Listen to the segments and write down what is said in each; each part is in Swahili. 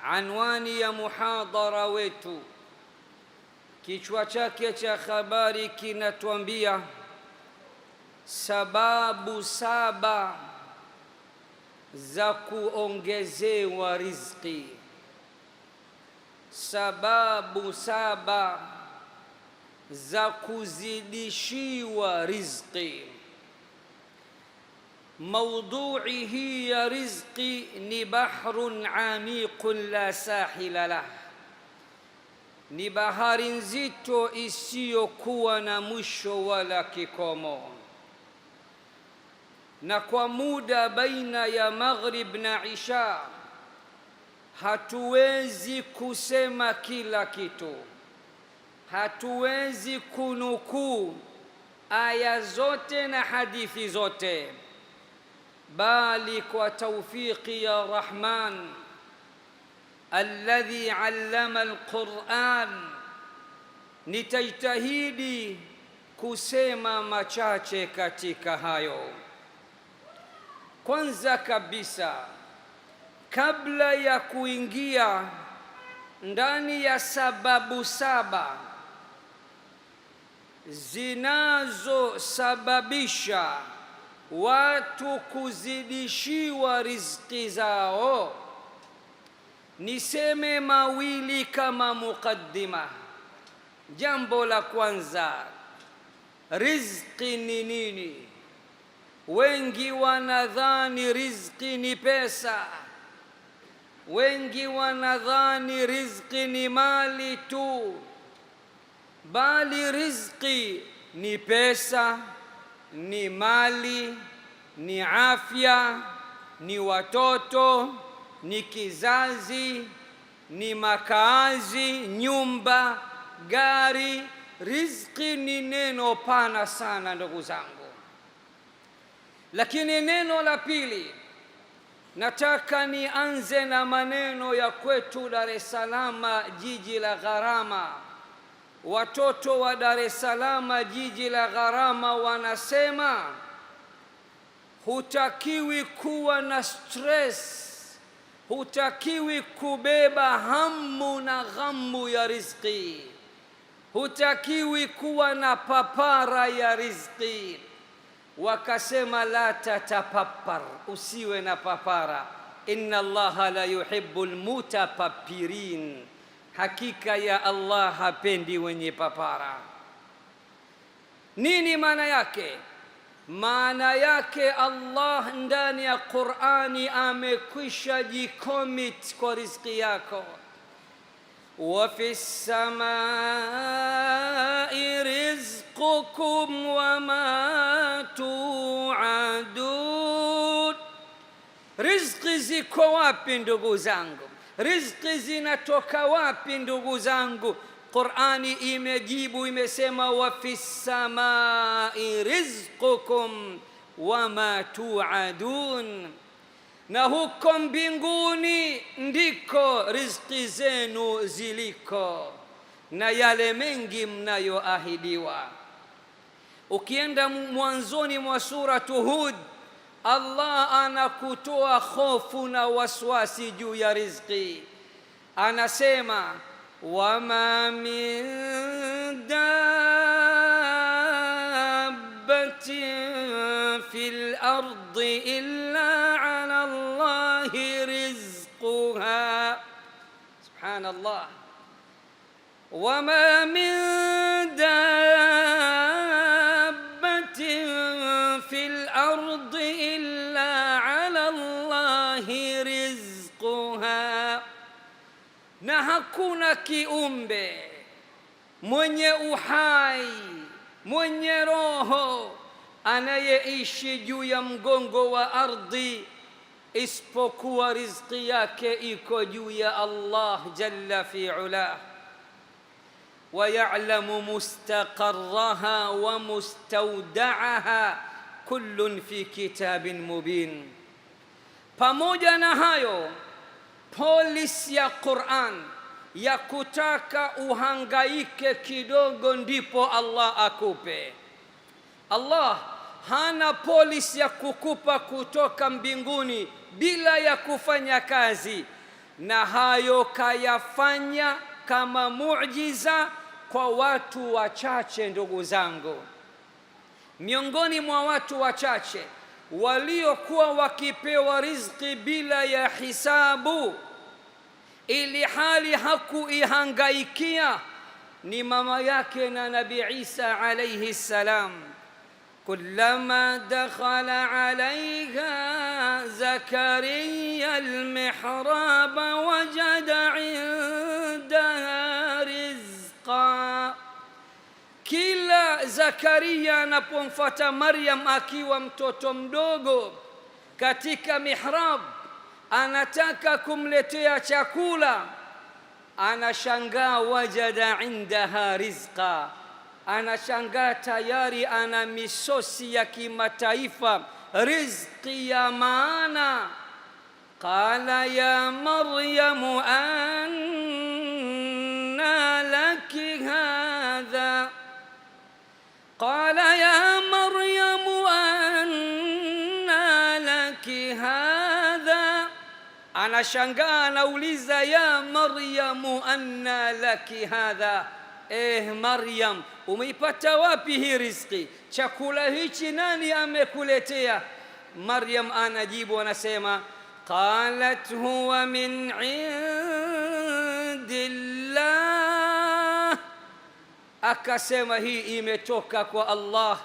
Anwani ya muhadhara wetu, kichwa chake cha habari kinatuambia sababu 7 za kuongezewa riziki. Sababu 7 za kuzidishiwa riziki. Maudhui hii ya riziki ni bahrun amiqun la sahila lah, ni bahari nzito isiyokuwa na mwisho wala kikomo. Na kwa muda baina ya maghrib na isha hatuwezi kusema kila kitu, hatuwezi kunukuu aya zote na hadithi zote, bali kwa tawfiki ya Rahman alladhi allama alquran nitajitahidi kusema machache katika hayo. Kwanza kabisa, kabla ya kuingia ndani ya sababu 7 zinazosababisha watu kuzidishiwa riziki zao, niseme mawili kama mukaddima. Jambo la kwanza, riziki ni nini? Wengi wanadhani riziki ni pesa, wengi wanadhani riziki ni mali tu, bali riziki ni pesa, ni mali, ni afya, ni watoto, ni kizazi, ni makaazi, nyumba, gari. Riziki ni neno pana sana ndugu zangu. Lakini neno la pili, nataka nianze na maneno ya kwetu Dar es Salaam, jiji la gharama. Watoto wa Dar es Salaam, jiji la gharama, wanasema hutakiwi kuwa na stress, hutakiwi kubeba hamu na ghamu ya riziki, hutakiwi kuwa na papara ya riziki. Wakasema la tatapappar, usiwe na papara. Inna Allaha la yuhibbul mutapappirin, hakika ya Allah hapendi wenye papara. Nini maana yake? Maana yake Allah ndani ya Qur'ani amekwisha jicommit kwa riziki yako. Wa fis samai rizqukum wa ma tu'adun. Riziki ziko wapi ndugu zangu? Riziki zinatoka wapi ndugu zangu? Qur'ani imejibu, imesema wa fis samai rizqukum wa ma tu'adun, na huko mbinguni ndiko riziki zenu ziliko na yale mengi mnayoahidiwa. Ukienda mwanzoni mwa suratu Hud, Allah anakutoa hofu na waswasi juu ya riziki. Anasema wama min dabbatin fil ardi illa ala Allahi rizquha. Subhanallah. Wama min dabbatin fil ardi illa ala Allahi rizquha. Na hakuna kiumbe mwenye uhai, mwenye roho, anayeishi juu ya mgongo wa ardhi isipokuwa riziki yake iko juu ya Allah jalla fi ula. Wa ya'lamu mustaqarraha wa mustawda'aha kullun fi kitabin mubin. Pamoja na hayo, polisi ya Qur'an ya kutaka uhangaike kidogo ndipo Allah akupe. Allah hana polisi ya kukupa kutoka mbinguni bila ya kufanya kazi. na hayo kayafanya kama muujiza kwa watu wachache. Ndugu zangu, miongoni mwa watu wachache waliokuwa wakipewa riziki bila ya hisabu, ili hali hakuihangaikia, ni mama yake na Nabii Isa alayhi salam. Kullama dakhala alayha Zakariya almihraba wajada indaha rizqa. Kila Zakaria anapomfuata Maryam akiwa mtoto mdogo katika mihrab, anataka kumletea chakula, anashangaa wajada indaha rizqa, anashangaa tayari ana misosi ya kimataifa, riziki ya maana. Qala ya Maryamu anna laki hadha, qala ya Maryamu anna laki hadha. Anashangaa, anauliza ya Maryamu anna laki hadha, Maryam, umeipata wapi hii riziki? Chakula hichi nani amekuletea? Maryam anajibu, anasema qalat huwa min indillah, akasema hii imetoka kwa Allah.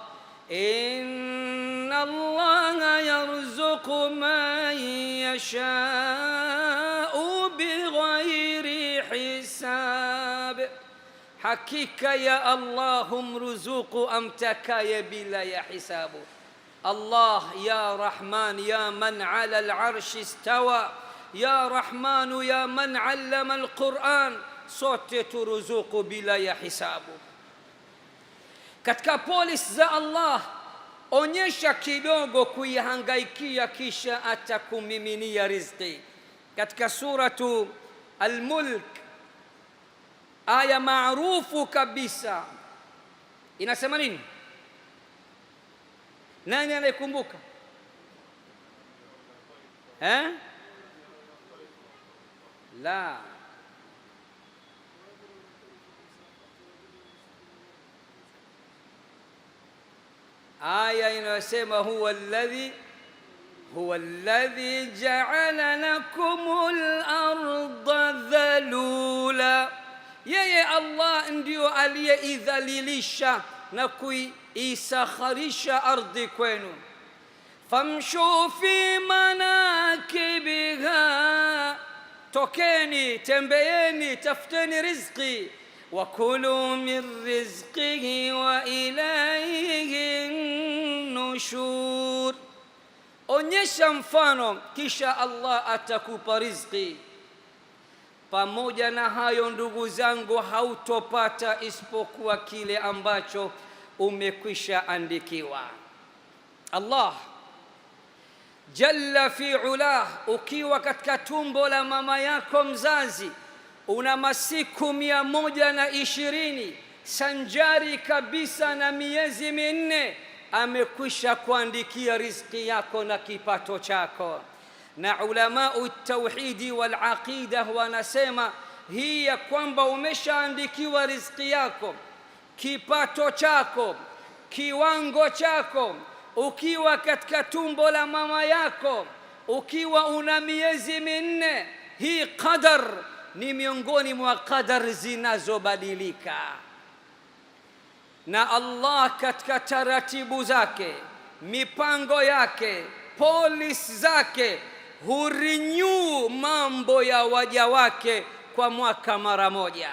Inna Allaha yarzuqu man yashau bighairi hisab, hakika ya Allah humruzuku amtakaye bila ya hisabu. Allah ya Rahman ya man ala al-arshi istawa, ya Rahmanu ya man allama al-Quran, sote turuzuku bila ya hisabu. Katika polis za Allah, onyesha kidogo kuihangaikia, kisha atakumiminia riziki. Katika suratu Al-Mulk, aya maarufu kabisa, inasema nini? Nani anayekumbuka? La, aya inayosema huwa alladhi ja'ala lakumul arda dhalula, yeye Allah ndio aliyeidhalilisha na kuisakharisha ardhi kwenu. Famshu fi manakibiha, tokeni, tembeeni, tafuteni riziki. Wakulu min rizqihi wa ilayhi nushur, onyesha mfano kisha Allah atakupa riziki. Pamoja na hayo, ndugu zangu, hautopata isipokuwa kile ambacho umekwisha andikiwa. Allah jalla fi ulah, ukiwa katika tumbo la mama yako mzazi, una masiku 120 sanjari kabisa na miezi 4, amekwisha kuandikia riziki yako na kipato chako. Na ulamau tauhidi wal aqida wanasema hii ya kwamba umeshaandikiwa riziki yako, kipato chako, kiwango chako, ukiwa katika tumbo la mama yako, ukiwa una miezi 4. Hii qadar ni miongoni mwa qadar zinazobadilika, na Allah katika taratibu zake, mipango yake, polisi zake, hurenew mambo ya waja wake kwa mwaka mara moja.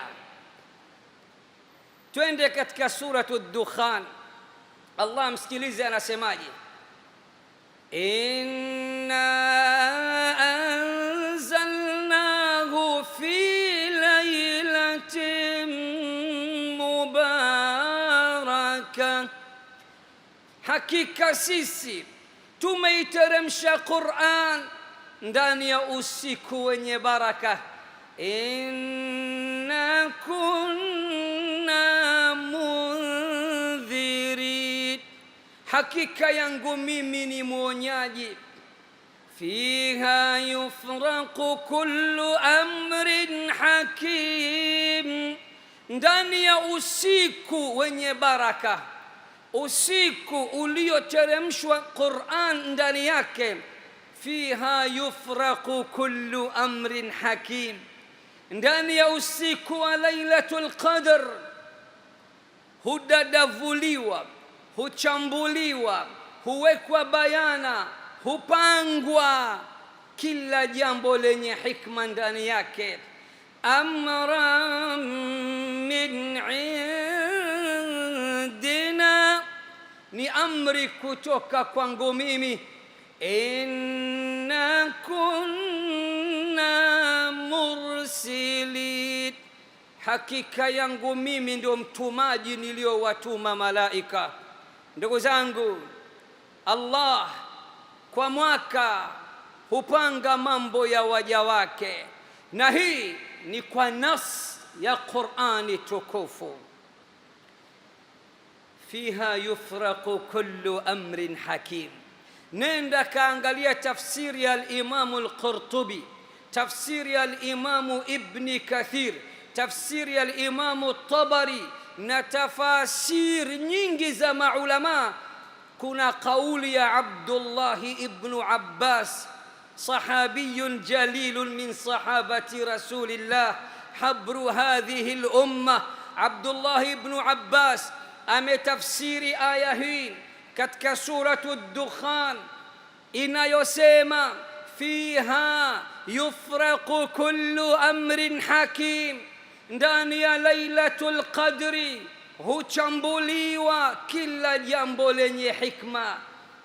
Twende katika suratu Dukhan, Allah msikilize anasemaje. Inna anzalnahu fi laylatin mubarakah, hakika sisi tumeiteremsha Qur'an ndani ya usiku wenye baraka. Inna kunna mundhirin, hakika yangu mimi ni mwonyaji. fiha yufraqu kullu amrin hakim, ndani ya usiku wenye baraka, usiku ulioteremshwa Qur'an ndani yake. Fiha yufraqu kullu amrin hakim, ndani ya usiku wa Lailatul Qadr hudadavuliwa, huchambuliwa, huwekwa bayana, hupangwa kila jambo lenye hikma ndani yake. Amran min indina, ni amri kutoka kwangu mimi. Inna kunna mursilin, hakika yangu mimi ndio mtumaji niliowatuma malaika. Ndugu zangu, Allah kwa mwaka hupanga mambo ya waja wake, na hii ni kwa nas ya Qur'ani tukufu. Fiha yufraqu kullu amrin hakim. Nenda kaangalia tafsiri ya al-Imam al-Qurtubi, tafsiri ya al-Imam Ibn Kathir, tafsiri ya al-Imam al-Tabari na tafasir nyingi za maulama. Kuna kauli ya Abdullah ibn Abbas, sahabiyun jalilun min sahabati Rasulillah, habru hadhihi al-umma. Abdullah ibn Abbas ametafsiri aya hii katika suratu Ad-Dukhan inayosema fiha yufraqu kullu amrin hakim, ndani ya Lailatul Qadri huchambuliwa kila jambo lenye hikma.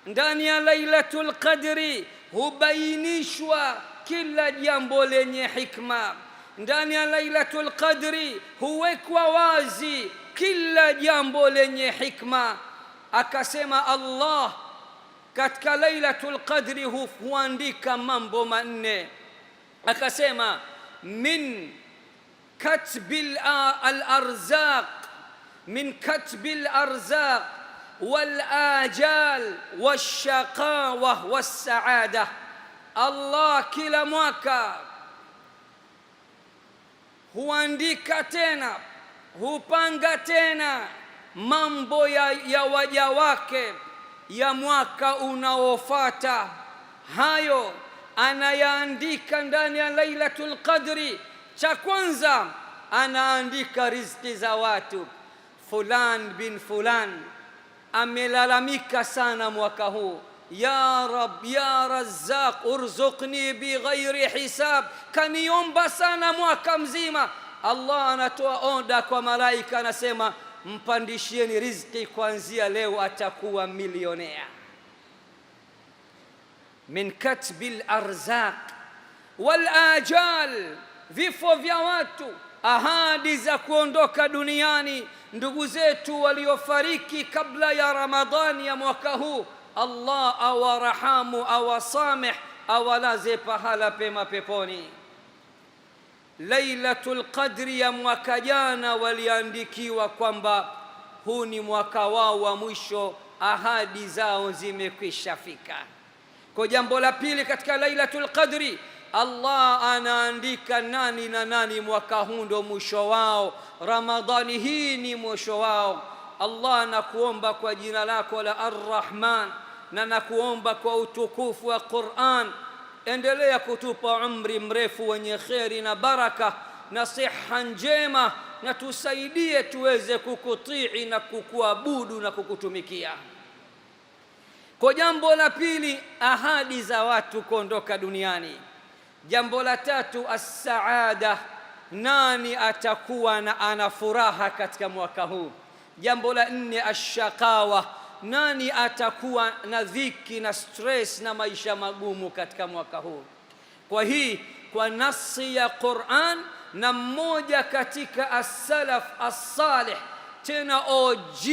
Ndani ya Lailatul Qadri hubainishwa kila jambo lenye hikma. Ndani ya Lailatul Qadri huwekwa wazi kila jambo lenye hikma. Akasema Allah katika Lailatul Qadri huandika mambo manne. Akasema min katbil al-arzaq, min katbil arzaq wal ajal washaqawa wassaada. Allah kila mwaka huandika tena, hupanga tena mambo ya waja wake ya mwaka unaofuata. Hayo anayaandika ndani ya Lailatul Qadri. Cha kwanza anaandika riziki za watu. Fulan bin fulan amelalamika sana mwaka huu, ya Rab ya Razzaq urzuqni bighairi hisab, kaniomba sana mwaka mzima. Allah anatoa oda kwa malaika, anasema mpandishieni riziki, kuanzia leo atakuwa milionea. Min katbil arzaq wal ajal, vifo vya watu, ahadi za kuondoka duniani. Ndugu zetu waliofariki kabla ya Ramadhani ya mwaka huu, Allah awarahamu, awasameh, awalaze pahala pema peponi. Lailatul Qadri ya mwaka jana waliandikiwa kwamba huu ni mwaka wao wa mwisho, ahadi zao zimekwisha fika. Kwa jambo la pili, katika Lailatul Qadri Allah anaandika nani na nani mwaka huu ndo mwisho wao, Ramadhani hii ni mwisho wao. Allah, nakuomba kwa jina lako la Ar-Rahman na nakuomba kwa utukufu wa Qur'an, endelea kutupa umri mrefu wenye kheri na baraka na siha njema, na tusaidie tuweze kukutii na kukuabudu na kukutumikia. Kwa jambo la pili, ahadi za watu kuondoka duniani. Jambo la tatu, as-saada, nani atakuwa na ana furaha katika mwaka huu. Jambo la nne, ash-shaqawa, nani atakuwa na dhiki na stress na maisha magumu katika mwaka huu. Kwa hii, kwa nasi ya Qur'an na mmoja katika as-salaf as-salih, tena OG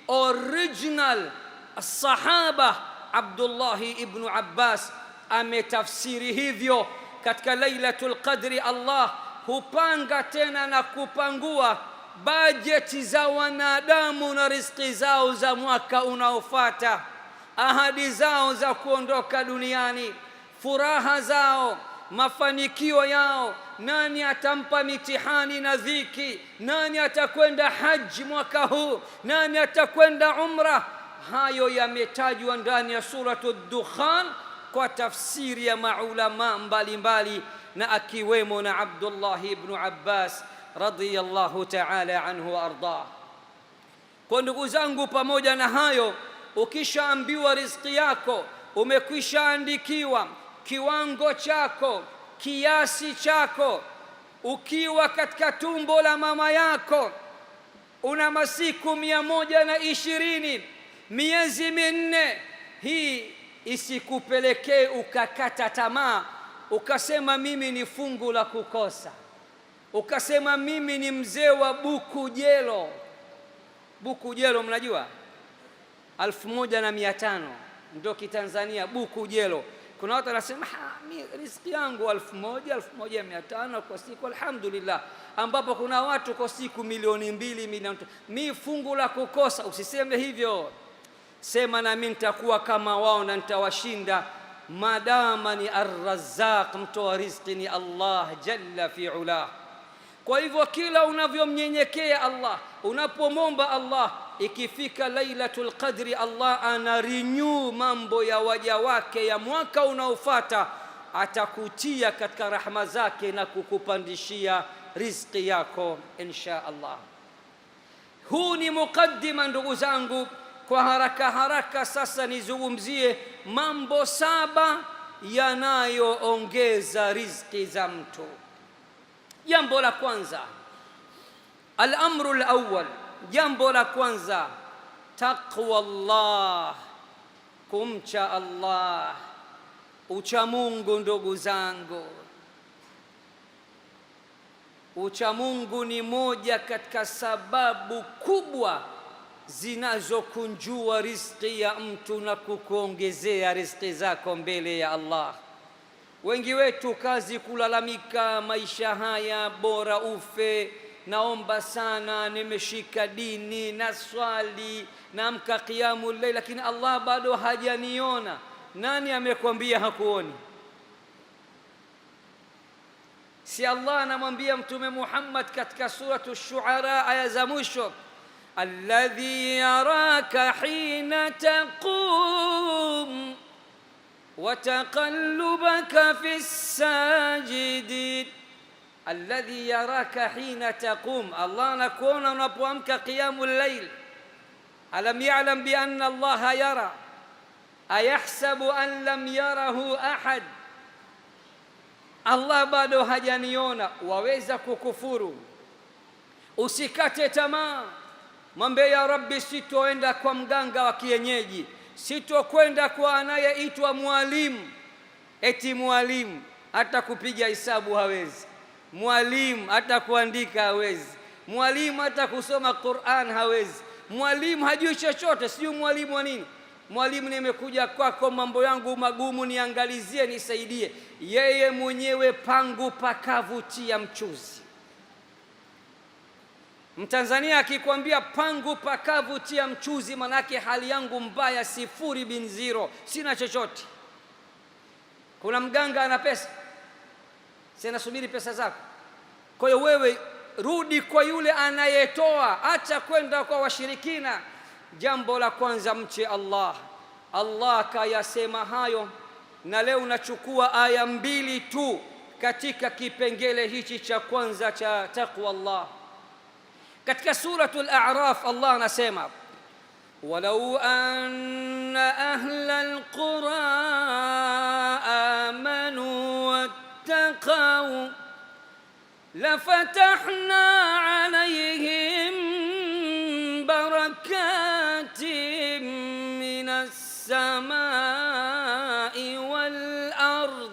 original as-sahaba Abdullah ibn Abbas ametafsiri hivyo. Katika Lailatul Qadri Allah hupanga tena na kupangua bajeti za wanadamu na riziki zao za mwaka unaofuata, ahadi zao za kuondoka duniani. furaha zao, mafanikio yao. Nani atampa mitihani na dhiki? Nani atakwenda haji mwaka huu? Nani atakwenda umra? Hayo yametajwa ndani ya suratu Dukhan kwa tafsiri ya maulama mbalimbali, na akiwemo na Abdullah ibn Abbas radhiyallahu ta'ala anhu wa ardah. Kwa ndugu zangu, pamoja na hayo, ukishaambiwa riziki yako, umekwisha andikiwa kiwango chako, kiasi chako, ukiwa katika tumbo la mama yako una masiku 120, miezi minne. Hii isikupelekee ukakata tamaa, ukasema mimi ni fungu la kukosa, ukasema mimi ni mzee wa buku jelo. Buku jelo mnajua 1500 ndio kitanzania buku jelo. Kuna watu wanasema riziki yangu 1000, 1500 kwa siku, alhamdulillah, ambapo kuna watu kwa siku 2 milioni. Mi fungu la kukosa. Usiseme hivyo, sema na mimi nitakuwa kama wao na nitawashinda, madama ni Ar-Razzaq, mtoa riziki ni Allah jalla fi ula. Kwa hivyo kila unavyomnyenyekea Allah, unapomomba Allah, ikifika Lailatul Qadri, Allah anarenew mambo ya waja wake ya mwaka unaofuata, atakutia katika rahma zake na kukupandishia riziki yako insha Allah. Huu ni mukaddima ndugu zangu. Kwa haraka haraka sasa nizungumzie mambo 7 yanayoongeza riziki za mtu. Jambo la kwanza, al-amru al-awwal, jambo la kwanza, taqwa Allah, kumcha Allah, ucha Mungu. Ndugu zangu, ucha Mungu ni moja katika sababu kubwa zinazokunjua riziki ya mtu na kukuongezea riziki zako mbele ya Allah. Wengi wetu kazi kulalamika, maisha haya bora ufe, naomba sana, nimeshika dini na swali, naamka qiyamul layl, lakini Allah bado hajaniona. Nani amekwambia hakuoni? Si Allah anamwambia Mtume Muhammad katika suratu Shuara aya za mwisho, alladhi yaraka hina taqum wa taqallubaka fi sajidin. Alladhi yaraka hina taqum, Allah anakuona unapoamka qiyamul layl. Alam ya'lam bi anna Allah yara, ayahsabu an lam yarahu ahad. Allah bado hajaniona, waweza kukufuru. Usikate tamaa, mwambie ya Rabbi, sitoenda kwa mganga wa kienyeji, sitokwenda kwa anayeitwa mwalimu. Eti mwalimu hata kupiga hisabu hawezi, mwalimu hata kuandika hawezi, mwalimu hata kusoma Qur'an hawezi, mwalimu hajui chochote. Sijui mwalimu wa nini? Mwalimu, nimekuja kwako, mambo yangu magumu, niangalizie, nisaidie. Yeye mwenyewe pangu pakavutia mchuzi. Mtanzania akikwambia pangu pakavutia mchuzi, manake hali yangu mbaya, 0 sina chochote. Kuna mganga ana pesa, sina subiri pesa zako. Kwa hiyo wewe rudi kwa yule anayetoa, acha kwenda kwa washirikina. Jambo la kwanza, mche Allah. Allah kayasema hayo, na leo nachukua aya 2 tu katika kipengele hichi cha kwanza cha taqwa Allah. Katika suratul A'raf Allah anasema, walau anna ahla alqura amanu wattaqaw lafatahna alayhim barakatin minas samai wal ard.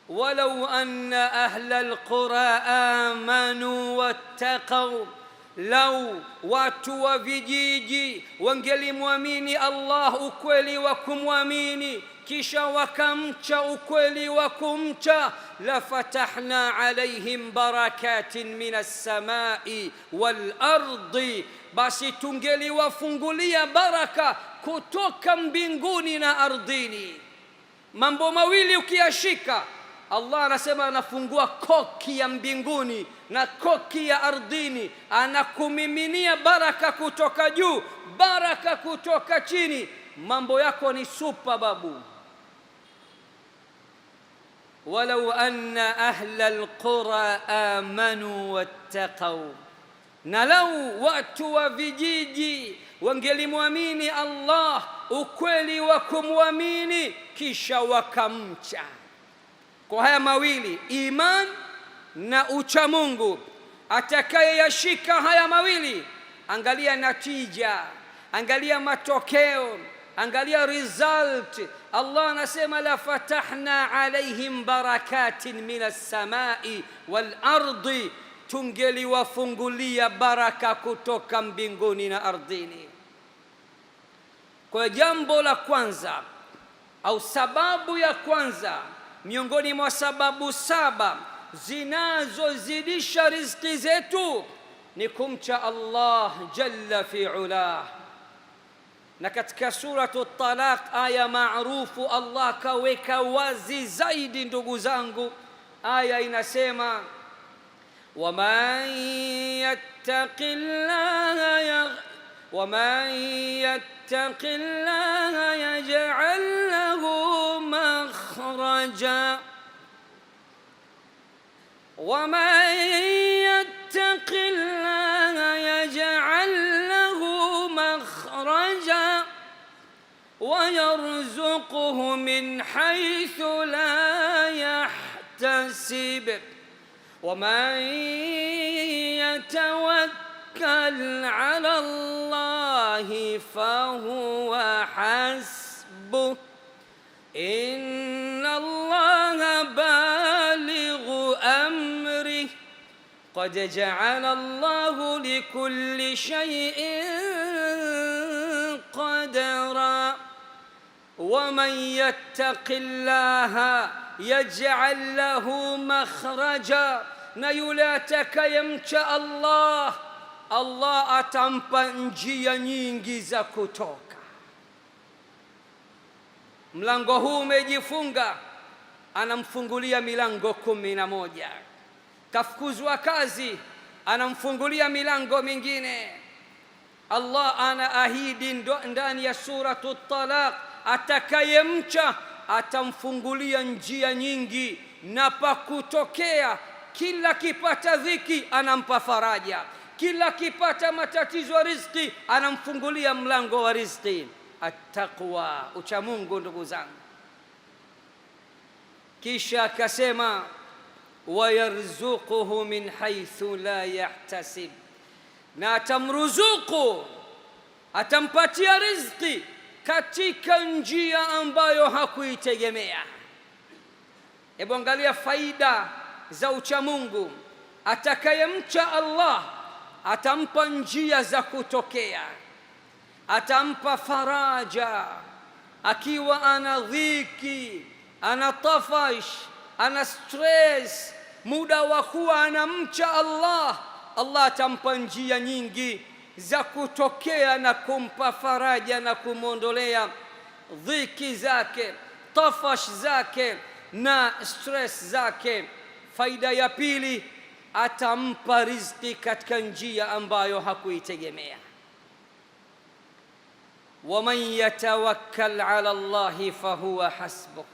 Walau anna ahla alqura amanu wattaqaw, lau watu wa vijiji wangelimwamini Allah ukweli wa kumwamini, kisha wakamcha ukweli wa kumcha, lafatahna alaihim barakatin minas samai wal ardi, basi tungeliwafungulia baraka kutoka mbinguni na ardhini. Mambo mawili ukiyashika, Allah anasema anafungua koki ya mbinguni na koki ya ardhini, anakumiminia baraka kutoka juu, baraka kutoka chini. Mambo yako ni super babu. Walau anna ahla alqura amanu wattaqaw, na lau watu wa vijiji wangelimwamini Allah ukweli wa kumwamini, kisha wakamcha. Kwa haya mawili, iman na uchamungu, atakayeyashika haya mawili, angalia natija, angalia matokeo, angalia result. Allah anasema la fatahna alaihim barakatin minas samai wal ardi, tungeliwafungulia baraka kutoka mbinguni na ardhini. Kwa jambo la kwanza au sababu ya kwanza miongoni mwa sababu 7 zinazozidisha riziki zetu ni kumcha Allah jalla fi ulah. Na katika suratu Talaq, aya maarufu, Allah kaweka wazi zaidi ndugu zangu. Aya inasema waman yattaqillaha yaj'al lahu makhraja ومن يتق الله يجعل له مخرجا ويرزقه من حيث لا يحتسب ومن يتوكل على الله فهو حسبه إن الله بالغ أمره قد جعل الله لكل شيء قدرا ومن يتق الله يجعل له مخرجا na yule atakayemcha Allah, Allah atampa njia nyingi za kutoka. Mlango huu umejifunga, anamfungulia milango 11. Kafukuzwa kazi, anamfungulia milango mingine. Allah anaahidi ndani ya suratu Talaq, atakayemcha atamfungulia njia nyingi na pa kutokea. Kila kipata dhiki anampa faraja, kila kipata matatizo ya riziki anamfungulia mlango wa riziki. Attaqwa, ucha Mungu ndugu zangu. Kisha akasema wayarzuquhu min haythu la yahtasib, na atamruzuku, atampatia riziki katika njia ambayo hakuitegemea. Hebu angalia faida za ucha Mungu. Atakayemcha Allah atampa njia za kutokea, atampa faraja akiwa ana dhiki, ana tafash, ana stress. Muda wa kuwa anamcha Allah, Allah atampa njia nyingi za kutokea na kumpa faraja na kumondolea dhiki zake, tafash zake na stress zake. Faida ya pili, atampa riziki katika njia ambayo hakuitegemea. Waman yatawakkal ala Allahi fahuwa hasbuh,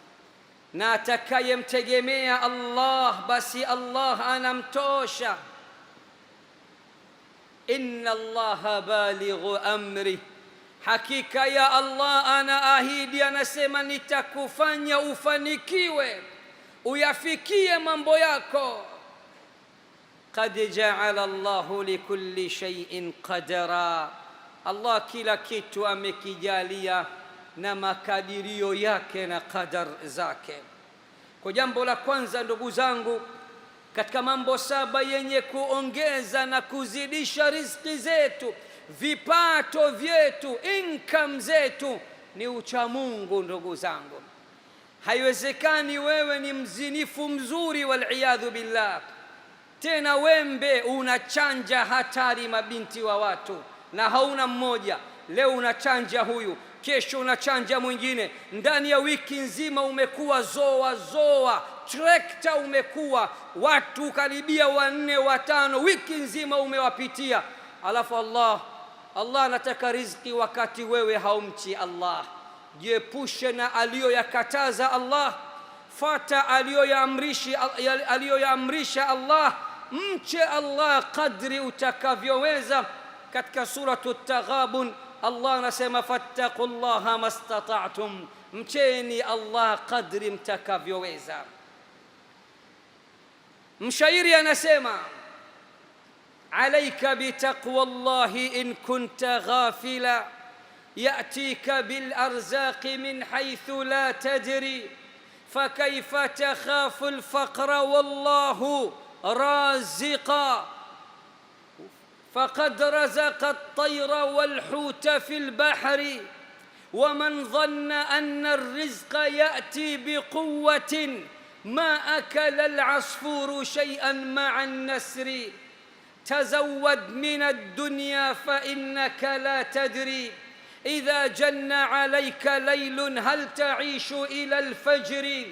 na atakayemtegemea Allah basi Allah anamtosha. Inna Allaha balighu amri, hakika ya Allah anaahidi, anasema nitakufanya ufanikiwe, uyafikie mambo yako. Qad ja'ala Allahu likulli shay'in qadara, Allah kila kitu amekijalia na makadirio yake na qadar zake. Kwa jambo la kwanza ndugu zangu, katika mambo 7 yenye kuongeza na kuzidisha riziki zetu, vipato vyetu, income zetu, ni ucha Mungu ndugu zangu. Haiwezekani wewe ni mzinifu mzuri, waliyadhu billah, tena wembe unachanja hatari mabinti wa watu na hauna mmoja. Leo unachanja huyu, kesho unachanja mwingine. Ndani ya wiki nzima umekuwa zoa, trekta umekuwa, watu karibia 4 5 wiki nzima umewapitia. Alafu Allah anataka riziki wakati wewe haumchi Allah. Jiepushe na aliyoyakataza Allah, fata aliyoyaamrisha Allah, mche Allah kadri utakavyoweza. Katika suratu Taghabun Allah anasema fattaqullaha mastata'tum, mcheni Allah kadri mtakavyoweza. Mshairi anasema alayka bitaqwallahi in kunta ghafila ya'tika bil arzaqi min haythu la tadri fakayfa takhafu al faqra wallahu raziqa فقد رزق الطير والحوت في البحر ومن ظن أن الرزق يأتي بقوة ما أكل العصفور شيئا مع النسر تزود من الدنيا فإنك لا تدري إذا جن عليك ليل هل تعيش إلى الفجر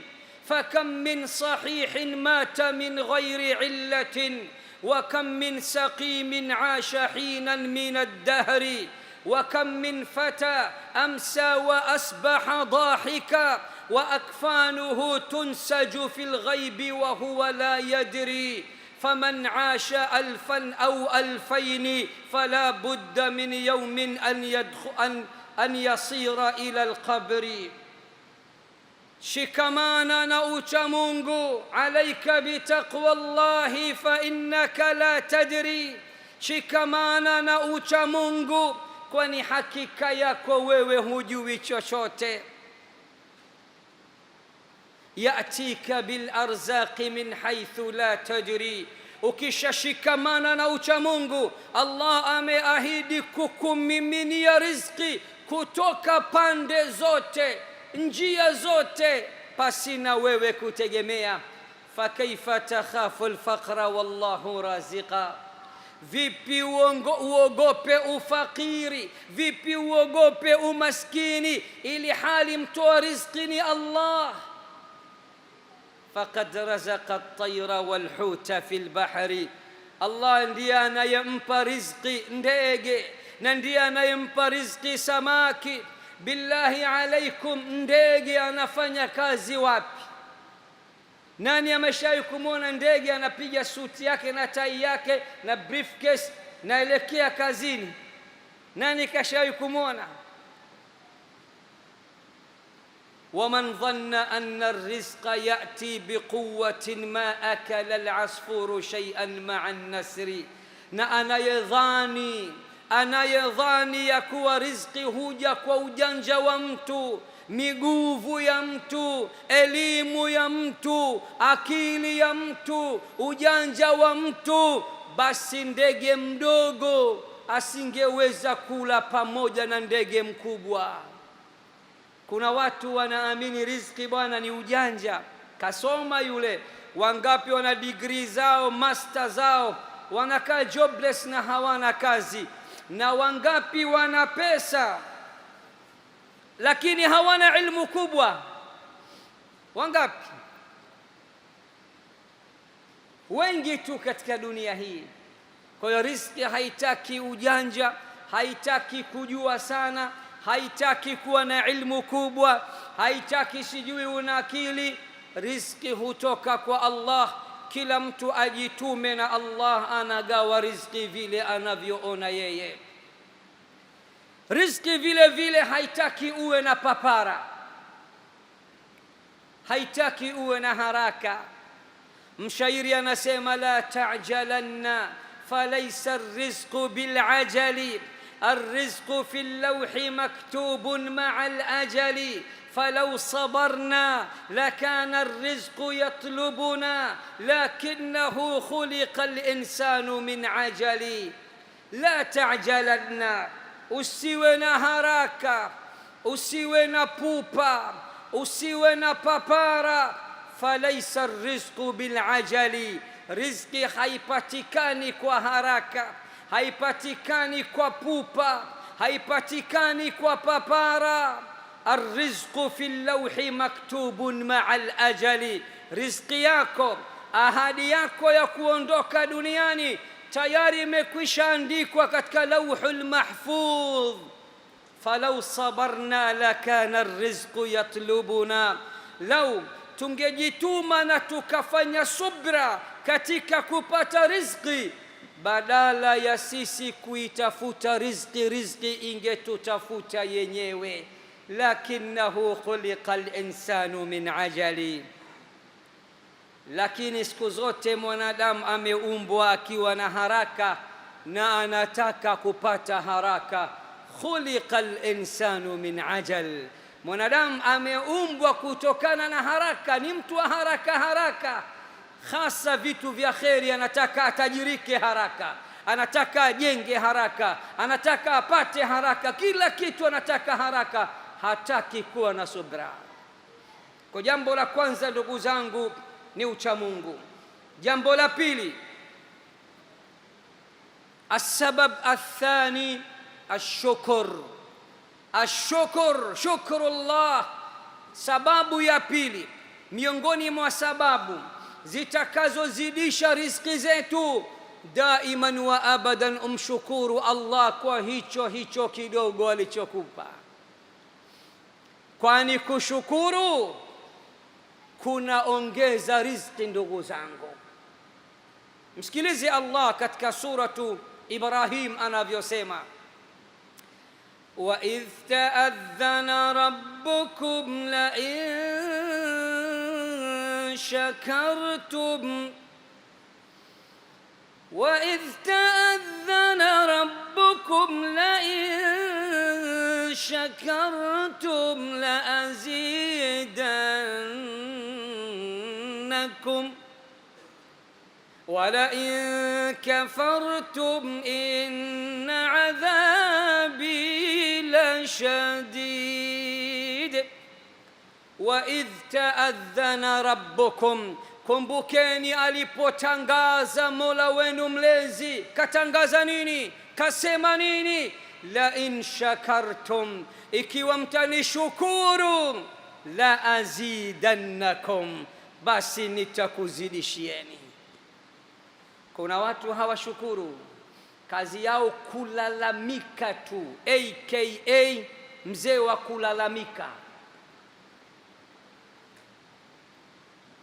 فكم من صحيح مات من غير علة وكم من سقيم عاش حينا من الدهر وكم من فتى أمسى وأصبح ضاحكا وأكفانه تنسج في الغيب وهو لا يدري فمن عاش 1000 أو 2000 فلا بد من يوم أن يصير إلى القبر. Shikamana na ucha Mungu, alaika bitaqwallahi fa innaka la tadri. Shikamana na ucha Mungu, kwani hakika yako wewe hujui chochote. Yatika bil arzaqi min haythu la tadri. Ukishashikamana na ucha Mungu, Allah ameahidi kukumiminia riziki kutoka pande zote, njia zote, pasina wewe kutegemea. Fakaifa takhafu alfaqra wallahu raziqa. Vipi uogope ufakiri, vipi uogope umaskini, ili hali mtoa riziki ni Allah. Faqad razaqa at-tayra wal-huta fil bahri. Allah ndiye anayempa riziki ndege na ndiye anayempa riziki samaki. Billahi alaikum, ndege anafanya kazi wapi? Nani ameshawahi kumwona ndege anapiga suti yake na tai yake na briefcase naelekea kazini? Nani kashawahi kumwona? ومن ظن أن الرزق يأتي بقوة ما أكل العصفور شيئا مع النسر. na anayedhani ya kuwa riziki huja kwa ujanja wa mtu, miguvu ya mtu, elimu ya mtu, akili ya mtu, ujanja wa mtu, basi ndege mdogo asingeweza kula pamoja na ndege mkubwa. Kuna watu wanaamini riziki bwana ni ujanja. Kasoma yule, wangapi wana degree zao, master zao, wanakaa jobless na hawana kazi, na wangapi wana pesa lakini hawana ilmu kubwa? Wangapi? Wengi tu katika dunia hii. Kwa hiyo riziki haitaki ujanja, haitaki kujua sana, haitaki kuwa na ilmu kubwa, haitaki sijui una akili. Riziki hutoka kwa Allah. Kila mtu ajitume na Allah anagawa riziki vile anavyoona yeye. Riziki vile vile haitaki uwe na papara, haitaki uwe na haraka. Mshairi anasema la ta'jalanna falaysa ar-rizqu bil-ajali الرزق في اللوح مكتوب مع الأجل فلو صبرنا لكان الرزق يطلبنا لكنه خلق الإنسان من عجل. لا تعجلنا، usiwe na haraka, usiwe na pupa, usiwe na papara. فليس الرزق بالعجل. riziki haipatikani kwa haraka, haipatikani kwa pupa, haipatikani kwa papara. Arrizqu fi lawhi maktubun maa alajali, riziki yako, ahadi yako ya kuondoka duniani tayari imekwisha andikwa katika lawhul mahfudh. Falau sabarna lakana arrizqu yatlubuna, lau tungejituma na tukafanya subra katika kupata riziki, badala ya sisi kuitafuta riziki, riziki ingetutafuta yenyewe. Lakinnahu khuliqa al-insanu min ajali, lakini siku zote mwanadamu ameumbwa akiwa na haraka na anataka kupata haraka. Khuliqa al-insanu min ajal, mwanadamu ameumbwa kutokana na haraka, ni mtu wa haraka haraka. Hasa vitu vya kheri anataka atajirike haraka, anataka ajenge haraka, anataka apate haraka, kila kitu anataka haraka, hataki kuwa na subra. Kwa jambo la kwanza ndugu zangu ni uchamungu. Jambo la pili, السبب الثاني الشكر. الشكر، شكر الله. Sababu ya pili miongoni mwa sababu zitakazozidisha riziki zetu, daiman wa abadan umshukuru Allah kwa hicho kidogo alichokupa, kwani kushukuru kunaongeza riziki. Ndugu zangu, msikilize Allah katika suratu Ibrahim anavyosema: وَإِذْ تَأَذَّنَ رَبُّكُمْ لَئِن شَكَرْتُمْ وَإِذْ تَأَذَّنَ رَبُّكُمْ لَئِن شَكَرْتُمْ لَأَزِيدَنَّكُمْ وَلَئِن كَفَرْتُمْ إِنَّ عَذَابِي لَشَدِيدٌ. وَإِذْ تَأَذَّنَ رَبُّكُمْ, kumbukeni alipotangaza Mola wenu mlezi. Katangaza nini? Kasema nini? La in shakartum, ikiwa mtanishukuru, la azidannakum, basi nitakuzidishieni. Kuna watu hawashukuru, kazi yao kulalamika tu, aka mzee wa kulalamika.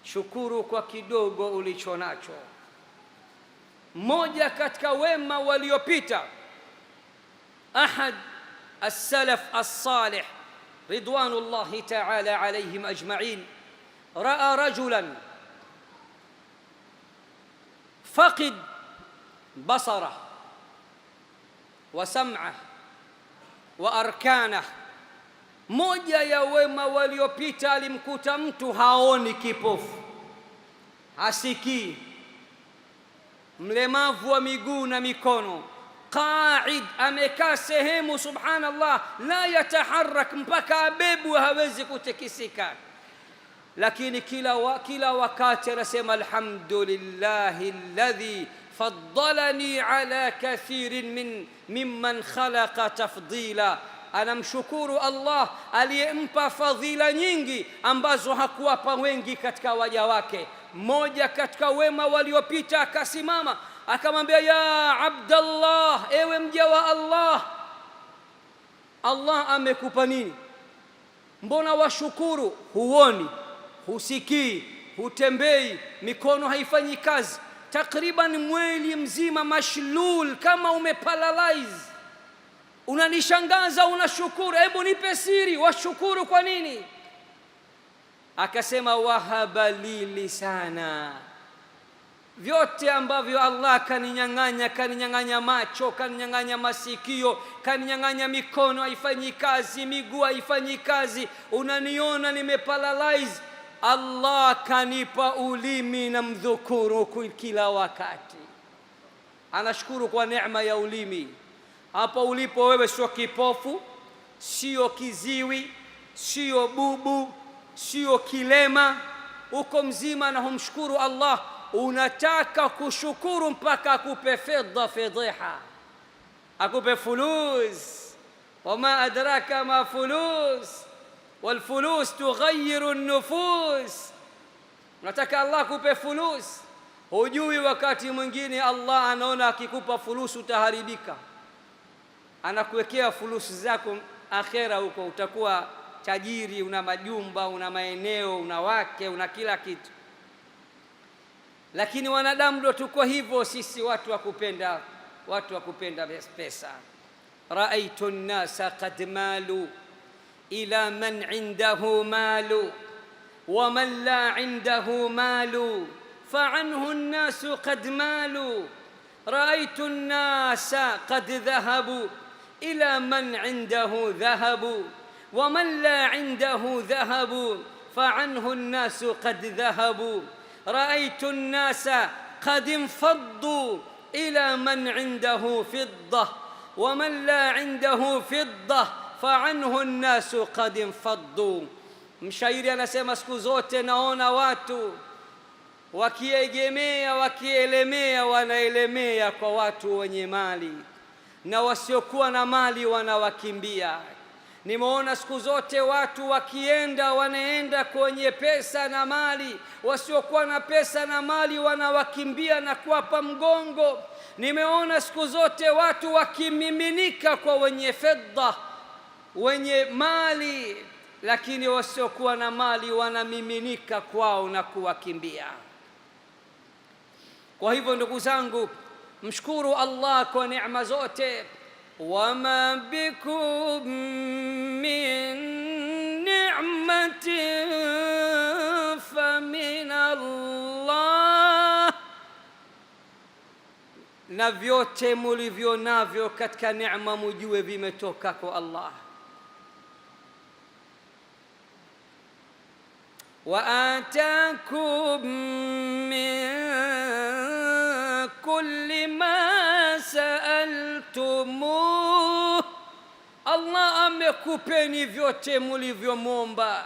Shukuru kwa kidogo ulicho nacho. Mmoja katika wema waliopita, ahad as-salaf as-salih ridwanullahi ta'ala alayhim ajma'in, raa rajulan faqid basarah wa sam'ah wa arkanah. Moja ya wema waliopita alimkuta mtu haoni, kipofu, hasikii, mlemavu wa miguu na mikono, qaid, amekaa sehemu, subhanallah, la yataharrak, mpaka abebu hawezi kutikisika. Lakini kila wakati anasema alhamdulillahi alladhi faddalani ala kathirin mimman khalaqa tafdila. Anamshukuru Allah aliyempa fadhila nyingi ambazo hakuwapa wengi katika waja wake. Mmoja katika wema waliopita akasimama akamwambia, ya Abdallah, ewe mja wa Allah, Allah amekupa nini? Mbona washukuru? Huoni, husikii, hutembei, mikono haifanyi kazi, takriban mwili mzima mashlul, kama umeparalyze. Unanishangaza, unashukuru. Hebu nipe siri, washukuru kwa nini? Akasema, wahaba li lisana, vyote ambavyo Allah kaninyang'anya, kaninyang'anya macho, kaninyang'anya masikio, kaninyang'anya mikono haifanyi kazi, miguu haifanyi kazi, unaniona nimeparalyze, Allah kanipa ulimi na mdhukuru kila wakati. Anashukuru kwa neema ya ulimi. Hapo ulipo wewe sio kipofu, sio kiziwi, sio bubu, sio kilema, uko mzima na humshukuru Allah. Unataka kushukuru mpaka akupe fedha fedhiha, akupe fulus, wama adraka ma fulus walfulus tughayyiru an-nufus. Unataka Allah kupe fulus, hujui wakati mwingine Allah anaona akikupa fulus utaharibika, anakuwekea fulus zako akhera, huko utakuwa tajiri, una majumba, una maeneo, una wake, una kila kitu. Lakini wanadamu ndio tuko hivyo sisi, watu wa kupenda pesa. Raaitu an-nasa qad malu ila man indahu malu wa man la indahu malu fa'anhu an-nasu qad malu. Raaitu an-nasa qad dhahabu ila man indahu dhahabu wa man la indahu dhahabu fa'anhu an-nasu qad dhahabu. رأيت الناس قد انفضوا إلى من عنده فضة ومن لا عنده فضة فعنه الناس قد انفضوا. Mshairi anasema siku zote naona watu wakiegemea, wakielemea, wanaelemea kwa watu wenye mali, na wasiokuwa na mali wanawakimbia. Nimeona siku zote watu wakienda, wanaenda kwenye pesa na mali, wasiokuwa na pesa na mali wanawakimbia na kuwapa mgongo. Nimeona siku zote watu wakimiminika kwa wenye fedha, wenye mali, lakini wasiokuwa na mali wanamiminika kwao na kuwakimbia. Kwa hivyo ndugu zangu, mshukuru Allah kwa neema zote. وما بكم من نعمة فمن الله, na vyote mulivyo navyo katika neema mujue vimetoka kwa Allah. وآتاكم من كل ما سألتموه, Allah amekupeni vyote mulivyomwomba.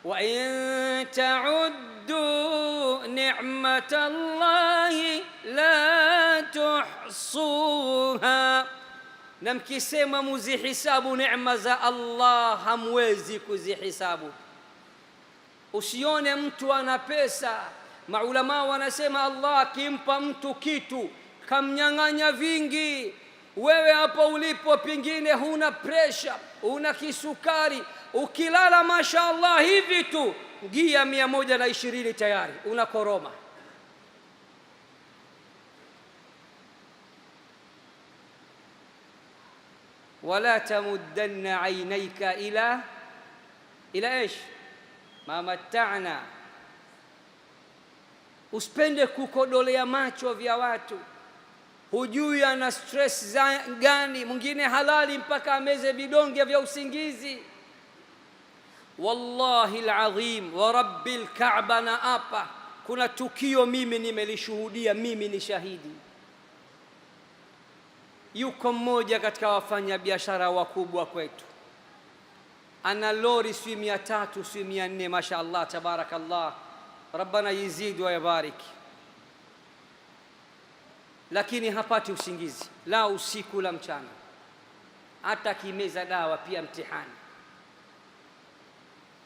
Wa in ta'uddu ni'matallahi la tuhsuha, na mkisema muzihisabu neema za Allah hamwezi kuzihisabu. Usione mtu ana pesa. Maulama wanasema Allah akimpa mtu kitu kamnyang'anya vingi. Wewe hapo ulipo pengine huna presha, una kisukari, ukilala mashaallah hivi tu gia 120 tayari unakoroma. Wala tamuddanna aynayka ila ايش ma matta'na. Usipende kukodolea macho vya watu, hujui ana stress gani. Mwingine halali mpaka ameze vidonge vya usingizi. Wallahi alazim wa rabbil Kaaba, na hapa kuna tukio mimi nimelishuhudia, mimi ni shahidi. Yuko mmoja katika wafanyabiashara wakubwa kwetu, ana lori si 300 si 400, mashaallah tabarakallah, Rabbana yizid wa yabarik, lakini hapati usingizi la usiku la mchana, hata kimeza dawa pia mtihani.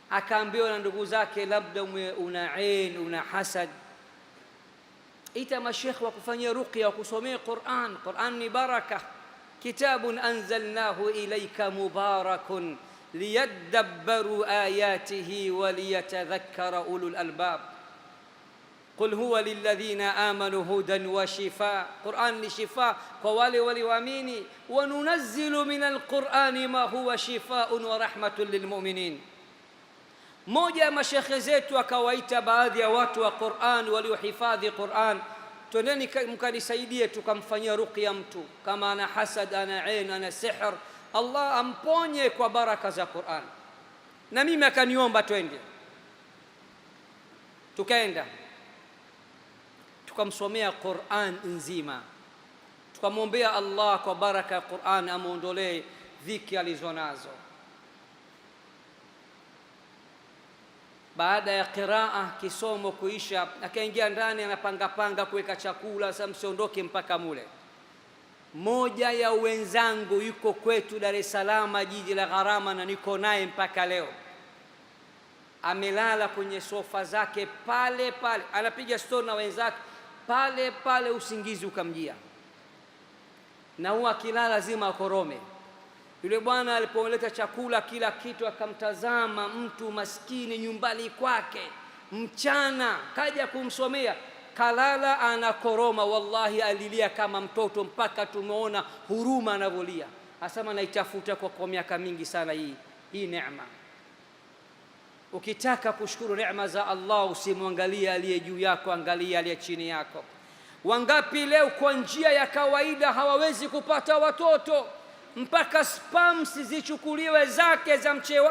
Akaambiwa na ndugu zake, labda una ain, una hasad, ita mashekhi wa kufanyia ruqya wa kusomea Qur'an. Qur'an ni baraka, kitabun anzalnahu ilayka mubarakun liyadabbaru ayatihi wa liyatadhakkara ulul albab. Qul huwa lilladhina amanu hudan wa shifa. Qur'an ni shifa kwa wale walioamini. Wa nunazzilu minal Qur'ani ma huwa shifaun wa rahmatun lilmu'minin. Moja ya mashekhe zetu akawaita baadhi ya watu wa Qur'an waliohifadhi Qur'an, twendeni mkanisaidie tukamfanyia ruqya mtu kama ana hasad, ana ain, ana sihr, Allah amponye kwa baraka za Qur'an. Na mimi akaniomba twende, tukaenda tukamsomea Qur'an nzima, tukamwombea Allah kwa baraka ya Qur'an amuondolee dhiki alizonazo. Baada ya qiraa, kisomo kuisha, akaingia ndani, anapanga kuweka chakula. Sasa msiondoke mpaka mule. Moja ya wenzangu yuko kwetu Dar es Salaam, jiji la gharama, na niko naye mpaka leo. Amelala kwenye sofa zake pale pale, anapiga stori na wenzake pale pale, usingizi ukamjia, na huwa akilala lazima akorome. Yule bwana alipoleta chakula kila kitu, akamtazama mtu maskini nyumbani kwake, mchana kaja kumsomea, kalala anakoroma. Wallahi alilia kama mtoto, mpaka tumeona huruma anavolia. Asema naitafuta kwa miaka mingi sana hii neema. Ukitaka kushukuru neema za Allah, usimwangalie aliye juu yako, angalia aliye chini yako. Wangapi leo kwa njia ya kawaida hawawezi kupata watoto, mpaka spams zichukuliwe zake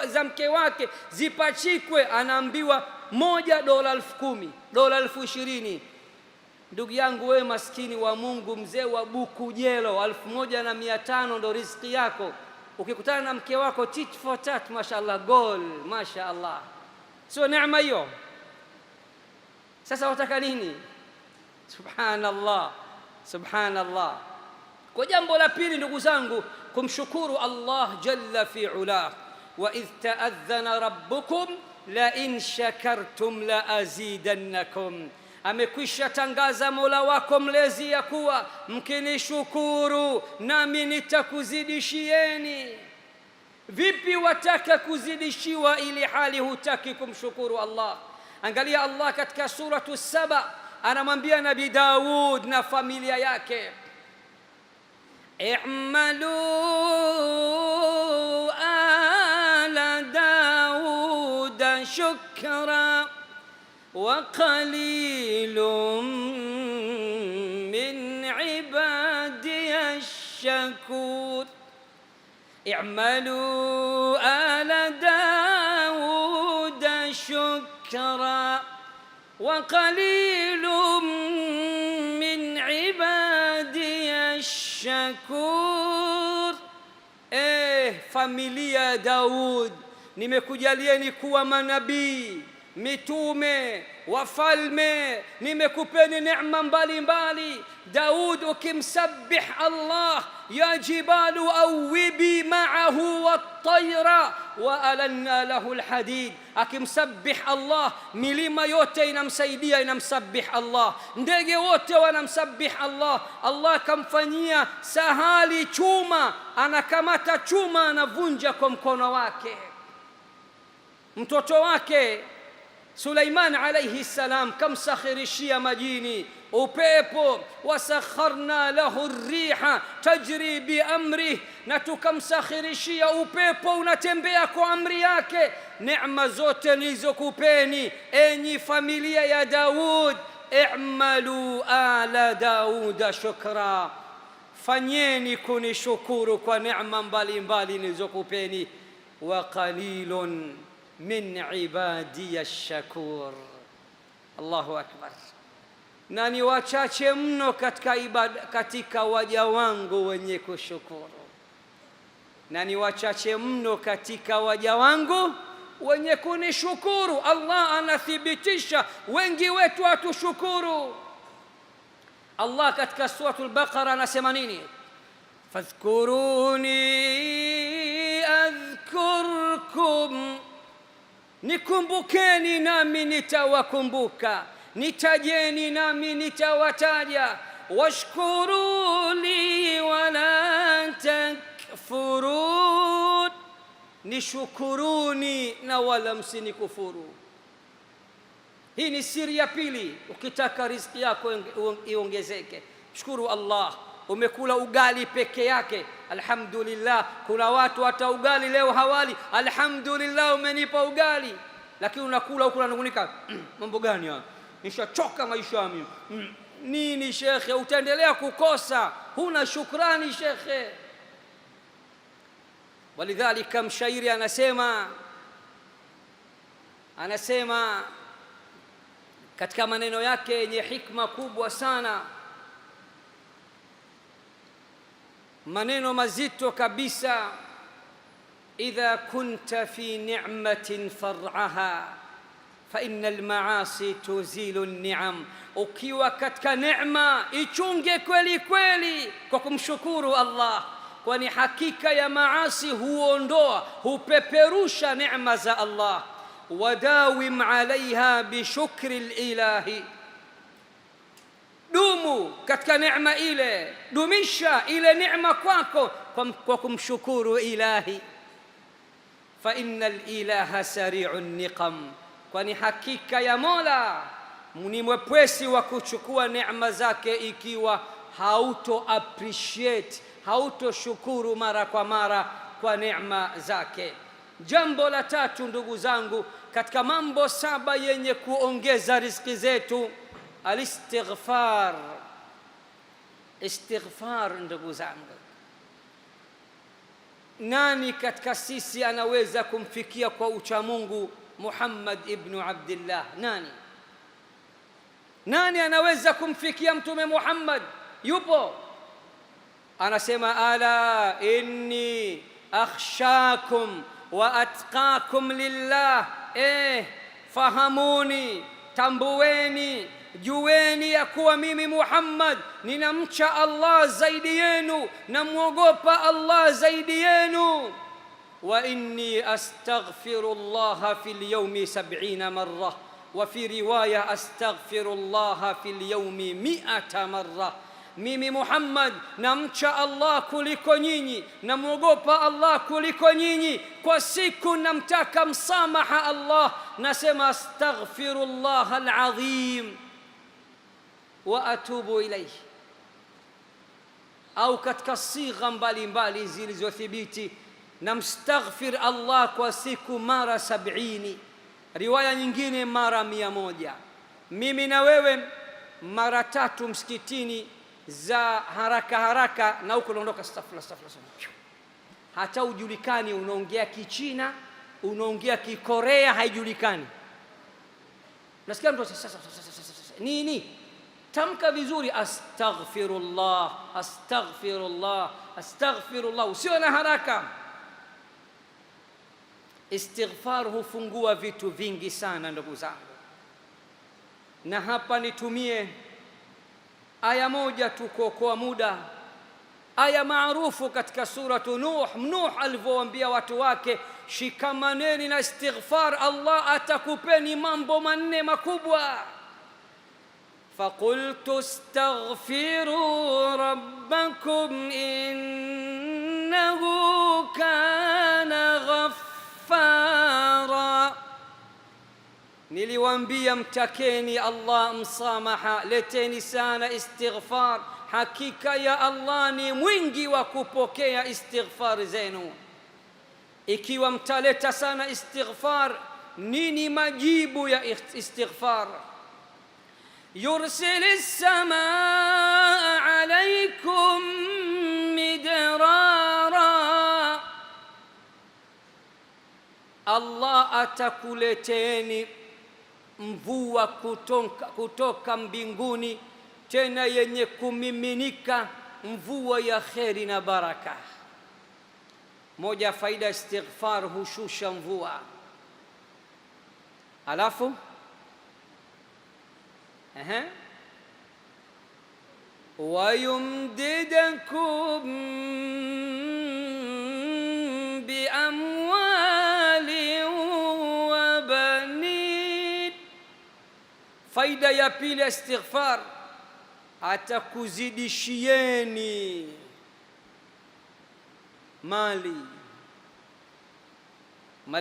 za mke wake zipachikwe, anaambiwa moja $10,000, $20,000. Ndugu yangu, wewe maskini wa Mungu, mzee wa buku jelo, 1,500 ndo riziki yako. Ukikutana na mke wako tit for tat, mashaallah, gol, mashaallah, sio neema hiyo? Sasa wataka nini? Subhanallah, subhanallah. Kwa jambo la pili, ndugu zangu, kumshukuru Allah jalla fi ula. Wa idh ta'adhana rabbukum la in shakartum la azidannakum. Amekwisha tangaza Mola wako mlezi ya kuwa mkinishukuru nami nitakuzidishieni. Vipi wataka kuzidishiwa ili hali hutaki kumshukuru Allah? Angalia Allah katika suratu Saba anamwambia Nabii Daud na familia yake, i'malu ala Dauda shukra wa qalilun min ibadiya ash-shakur. i'malu ala Dauda shukra wa qalilun min ibadiya ash-shakur. Familia ya Daud, nimekujalieni kuwa manabii, mitume, wafalme, nimekupeni neema mbalimbali. Daud ukimsabbih Allah, ya jibalu awibi ma'ahu wat-tayra wa alanna lahu al-hadid. Akimsabbih Allah, milima yote inamsaidia, inamsabbih Allah, ndege wote wanamsabbih Allah. Allah kamfanyia sahali chuma, anakamata chuma anavunja kwa mkono wake. Mtoto wake Suleiman alayhi salam kamsakhirishia majini, upepo, wasakharna lahu ar-riha tajri bi amrih, na tukamsakhirishia upepo unatembea kwa amri yake. Neema zote nilizokupeni enyi familia ya Daud, i'malu ala Dauda shukra, fanyeni kunishukuru kwa neema mbalimbali nilizokupeni. Wa qalilun min ibadiya ash-shakur. Allahu akbar. Na ni wachache mno katika waja wangu wenye kushukuru, na ni wachache mno katika waja wangu wenye kunishukuru. Allah anathibitisha wengi wetu hatushukuru. Allah katika suratul Baqara anasema nini? Fadhkuruni adhkurkum, nikumbukeni nami nitawakumbuka, nitajeni nami nitawataja. Washkuru li wala takfurun, nishukuruni na wala msinikufuru. Hii ni siri ya pili. Ukitaka riziki yako iongezeke, shukuru Allah. Umekula ugali peke yake, alhamdulillah. Kuna watu hata ugali leo hawali, alhamdulillah umenipa ugali. Lakini unakula huku unanungunika, mambo gani haya? Nishachoka maisha mimi. Nini shekhe? Utaendelea kukosa, huna shukrani shekhe. Walidhalika mshairi anasema katika maneno yake yenye hikma kubwa sana, maneno mazito kabisa: idha kunta fi ni'matin far'aha fa innal maasi tuzilu ni'am. Ukiwa katika neema ichunge kweli kweli kwa kumshukuru Allah, kwani hakika ya maasi huondoa, hupeperusha neema za Allah. Wadawim alaiha bishukri lilahi, dumu katika neema ile, dumisha ile neema kwako kwa kumshukuru ilahi. Fa innal ilaha sari'un niqam, kwani hakika ya Mola ni mwepesi wa kuchukua neema zake ikiwa hauto appreciate, hauto shukuru mara kwa mara kwa neema zake. Jambo la tatu, ndugu zangu, katika mambo saba yenye kuongeza riziki zetu, alistighfar. Istighfar, ndugu zangu, nani katika sisi anaweza kumfikia kwa uchamungu Muhammad ibn Abdullah? Nani anaweza kumfikia Mtume Muhammad? Yupo? Anasema, ala inni akhshakum wa atqakum lillah. Fahamuni, tambueni, jueni ya kuwa mimi Muhammad ninamcha Allah zaidi yenu, namwogopa Allah zaidi yenu. Wa inni astaghfirullaha fil yawmi 70 marra, wa fi riwaya astaghfirullaha fil yawmi 100 marra. Mimi Muhammad namcha Allah kuliko nyinyi, namwogopa Allah kuliko nyinyi. Kwa siku namtaka msamaha Allah, nasema astaghfirullah alazim wa atubu ilayhi. Au katika sigha mbalimbali zilizothibiti, namstaghfir Allah kwa siku mara 70, riwaya nyingine mara 100. Mimi na wewe mara 3 msikitini za haraka haraka, na huko unaondoka astaghfirullah. Hata ujulikani unaongea Kichina, unaongea Kikorea, haijulikani. Nasikia mtu nini, tamka vizuri, astaghfirullah, astaghfirullah, astaghfirullah, usio na haraka. Istighfar hufungua vitu vingi sana, ndugu zangu, na hapa nitumie aya moja tu kuokoa muda, aya maarufu katika suratu Nuh. Nuh alivyowaambia watu wake, shikamaneni na istighfar, Allah atakupeni mambo manne makubwa. Faqultu astaghfiru rabbakum innahu kana ghaffara. Niliwaambia mtakeni Allah msamaha, leteni sana istighfar, hakika ya Allah ni mwingi wa kupokea istighfar zenu. Ikiwa mtaleta sana istighfar, nini majibu ya istighfar? Yursilis samaa alaykum midrara, Allah atakuleteni mvua kutoka mbinguni, tena yenye kumiminika, mvua ya kheri na baraka. Moja faida istighfar, hushusha mvua. Alafu wayumdidakum biamwali wa banin. Faida ya pili ya istighfar, atakuzidishieni mali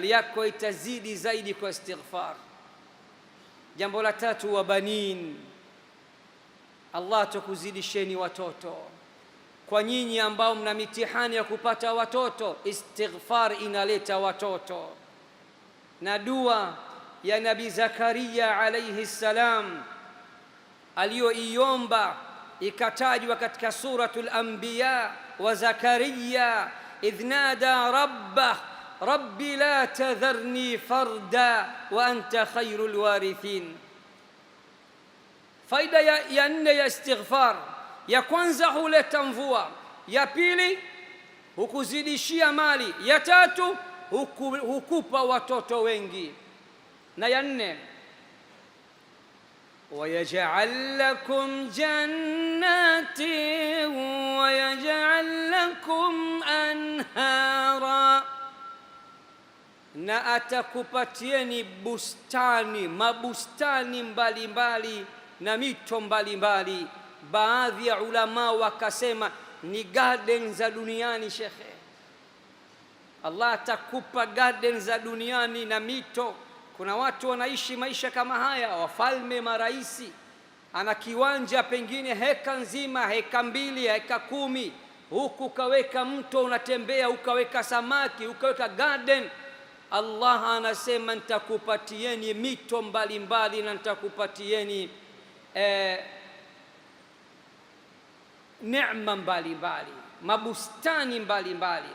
yako itazidi zaidi kwa istighfar. Jambo la tatu, wa banin, Allah atakuzidisheni watoto. Kwa nyinyi ambao mna mitihani ya kupata watoto, istighfar inaleta watoto. Na dua ya Nabii Zakaria alayhi salam aliyoiomba ikatajwa katika suratul Anbiya, wa Zakaria idh nada rabbah rabbi la tadharni farda wa anta khairul warithin. Faida ya nne ya istighfar, ya kwanza huleta mvua, ya pili hukuzidishia mali, ya tatu hukupa watoto wengi, na ya nne wayaj'al lakum jannatin wayaj'al lakum anhara, na atakupatieni bustani, mabustani mbalimbali na mito mbalimbali. Baadhi ya ulama wakasema ni garden za duniani. Shekhe, Allah atakupa garden za duniani na mito. Kuna watu wanaishi maisha kama haya, wafalme, maraisi, ana kiwanja pengine heka nzima, heka 2, heka 10, huku ukaweka mto unatembea, ukaweka samaki, ukaweka garden. Allah anasema nitakupatieni mito mbalimbali na nitakupatieni neema mbalimbali, mabustani mbalimbali.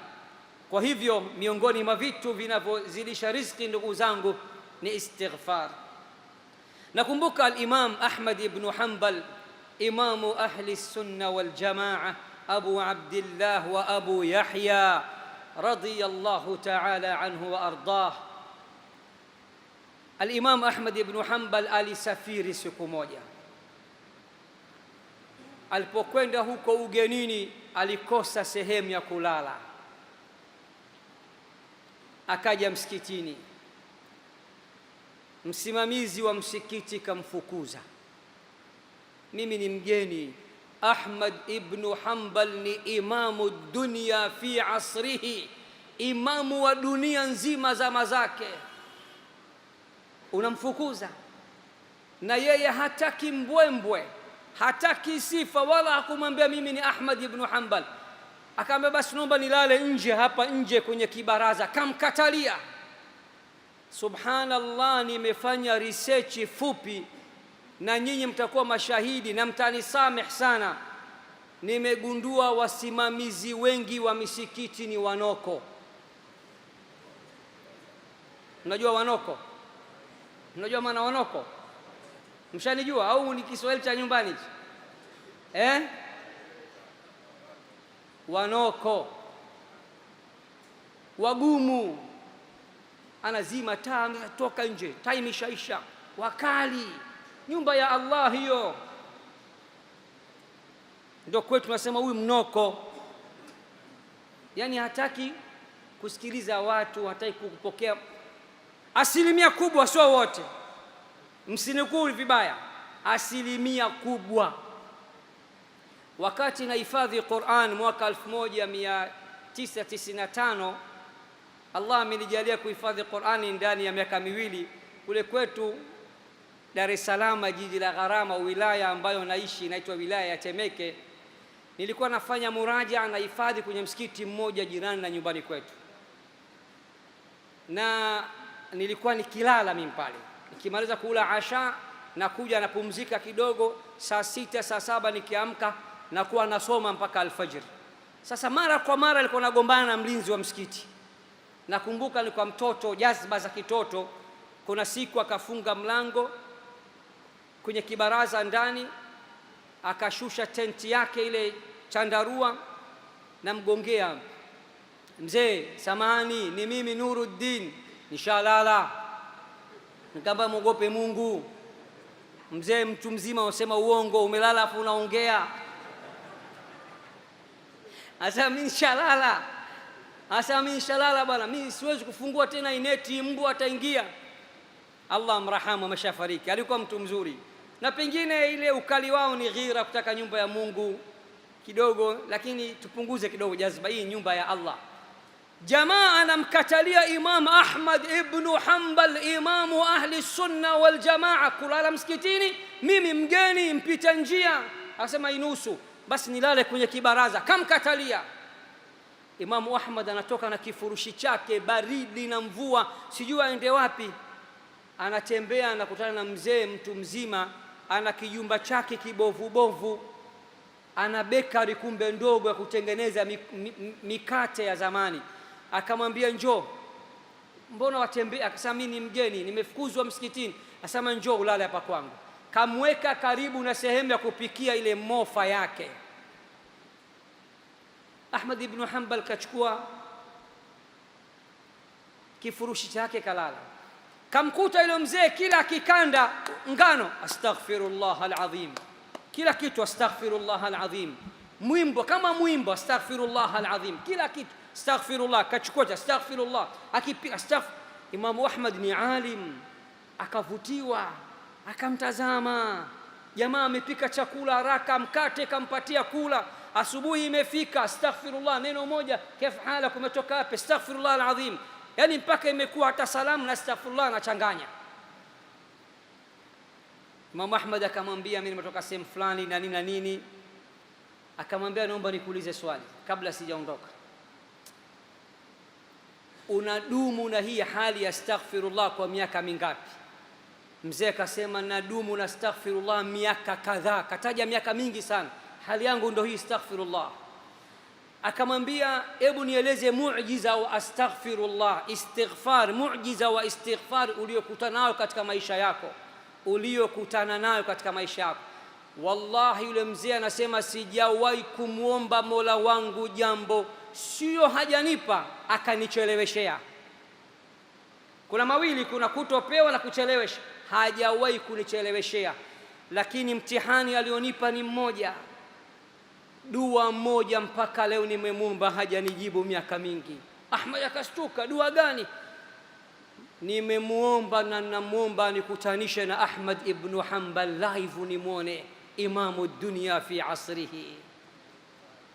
Kwa hivyo miongoni mwa vitu vinavyozidisha riziki, ndugu zangu, ni istighfar. Nakumbuka al-Imam Ahmad ibn Hanbal, imamu ahli sunna wal jamaa, Abu Abdillah wa Abu Yahya radiyallahu ta'ala anhu wa ardah. Al-Imam Ahmad ibn Hanbal alisafiri siku moja. Alipokwenda huko ugenini, alikosa sehemu ya kulala, akaja msikitini. Msimamizi wa msikiti kamfukuza, mimi ni mgeni. Ahmad ibn Hanbal ni imamu dunia fi asrihi, imamu wa dunia nzima zama zake, unamfukuza? Na yeye hataki mbwembwe, hataki sifa, wala hakumwambia mimi ni Ahmad ibn Hanbal. Akaambia basi naomba nilale nje, hapa nje kwenye kibaraza. Kamkatalia. Subhanallah, nimefanya research fupi na nyinyi mtakuwa mashahidi na mtanisameh sana. Nimegundua wasimamizi wengi wa misikiti ni wanoko. Mnajua wanoko? Mnajua maana wanoko? Mshanijua au ni Kiswahili cha nyumbani? Wanoko wagumu, anazima taa, toka nje, taa imeshaisha, wakali. Nyumba ya Allah hiyo. Ndio kwetu tunasema huyu mnoko, yani hataki kusikiliza watu, hataki kupokea. Asilimia kubwa, sio wote, msinikuu vibaya, asilimia kubwa. Wakati nahifadhi Qur'an mwaka 1995, Allah amenijalia kuhifadhi Qur'ani ndani ya miaka 2. Kule kwetu Dar es Salaam, jiji la gharama, wilaya ambayo naishi inaitwa wilaya ya Temeke, nilikuwa nafanya muraja na hifadhi kwenye msikiti mmoja jirani na nyumbani kwetu, na nilikuwa nikilala mimi pale. Nikimaliza kula asha na kuja napumzika kidogo, saa 6 saa 7 nikiamka na kuwa nasoma mpaka alfajiri. Sasa mara kwa mara nilikuwa nagombana na mlinzi wa msikiti. Nakumbuka nilikuwa mtoto, jazba za kitoto. Kuna siku akafunga mlango kwenye kibaraza ndani, akashusha tenti yake ile chandarua, na mgongea, mzee samahani, ni mimi Nuruddin, nishalala. Nikamba mwogope Mungu mzee, mtu mzima usema uongo, umelala afu unaongea. Asa mimi nishalala, asa mimi nishalala bwana, mimi siwezi kufungua tena ineti, mbu ataingia. Allah amrahamu, ameshafariki, alikuwa mtu mzuri. Na pengine ile ukali wao ni ghira, kutaka nyumba ya Mungu kidogo, lakini tupunguze kidogo jazba, hii nyumba ya Allah. Jamaa anamkatalia Imam Ahmad ibn Hanbal, imamu ahli sunna wal jamaa, kulala msikitini. Mimi mgeni mpita njia, akasema inusu basi nilale kwenye kibaraza, kamkatalia. Imamu Ahmad anatoka na kifurushi chake, baridi na mvua, sijui aende wapi. Anatembea, anakutana na mzee, mtu mzima, ana kijumba chake kibovu bovu, ana bakery kumbe ndogo ya kutengeneza mikate ya zamani. Akamwambia njoo, mbona watembea? Akasema mimi ni mgeni, nimefukuzwa msikitini. Akasema njoo ulale hapa kwangu. Kamweka karibu na sehemu ya kupikia ile mofa yake. Ahmad ibn Hanbal kachukua kifurushi chake kalala. Kamkuta yule mzee kila akikanda ngano, astaghfirullah alazim, kila kitu astaghfirullah alazim, mwimbo kama mwimbo, astaghfirullah alazim, kila kitu astaghfirullah, kachukua astaghfirullah, akipiga astaghfir. Imamu Ahmad ni alim, akavutiwa, akamtazama jamaa amepika chakula haraka, mkate kampatia kula. Asubuhi imefika, astaghfirullah, neno moja, kif halak, umetoka wapi, astaghfirullah alazim. Yani mpaka imekuwa hata salamu na astaghfirullah anachanganya. Imam Ahmad akamwambia, mimi nimetoka sehemu fulani na nini na nini. Akamwambia, naomba nikuulize swali kabla sijaondoka, unadumu na hii hali ya astaghfirullah kwa miaka mingapi? Mzee akasema, nadumu na astaghfirullah miaka kadhaa. Kataja miaka mingi sana, hali yangu ndio hii astaghfirullah. Akamwambia, hebu nieleze muujiza wa astaghfirullah, istighfar, muujiza wa istighfar uliokutana nayo katika maisha yako, uliokutana nayo katika maisha yako. Wallahi yule mzee anasema, sijawahi kumwomba Mola wangu jambo sio hajanipa akanicheleweshea. Kuna mawili, kuna kutopewa na kuchelewesha. Hajawahi kunicheleweshea, lakini mtihani alionipa ni mmoja, dua moja mpaka leo nimemwomba hajanijibu miaka mingi. Ahmad akastuka, dua gani? Nimemwomba na namwomba nikutanishe na Ahmad ibn Hanbal live, nimwone imamu dunia fi asrihi.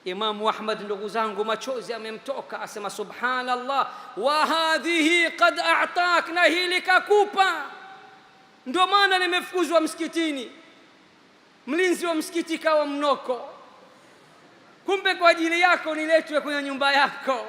Imamu Ahmad, ndugu zangu, machozi amemtoka, asema subhanallah, wa hadhihi qad a'tak, na hili kakupa. Ndio maana nimefukuzwa msikitini, mlinzi wa msikiti kawa mnoko, kumbe kwa ajili yako niletwe kwenye nyumba yako.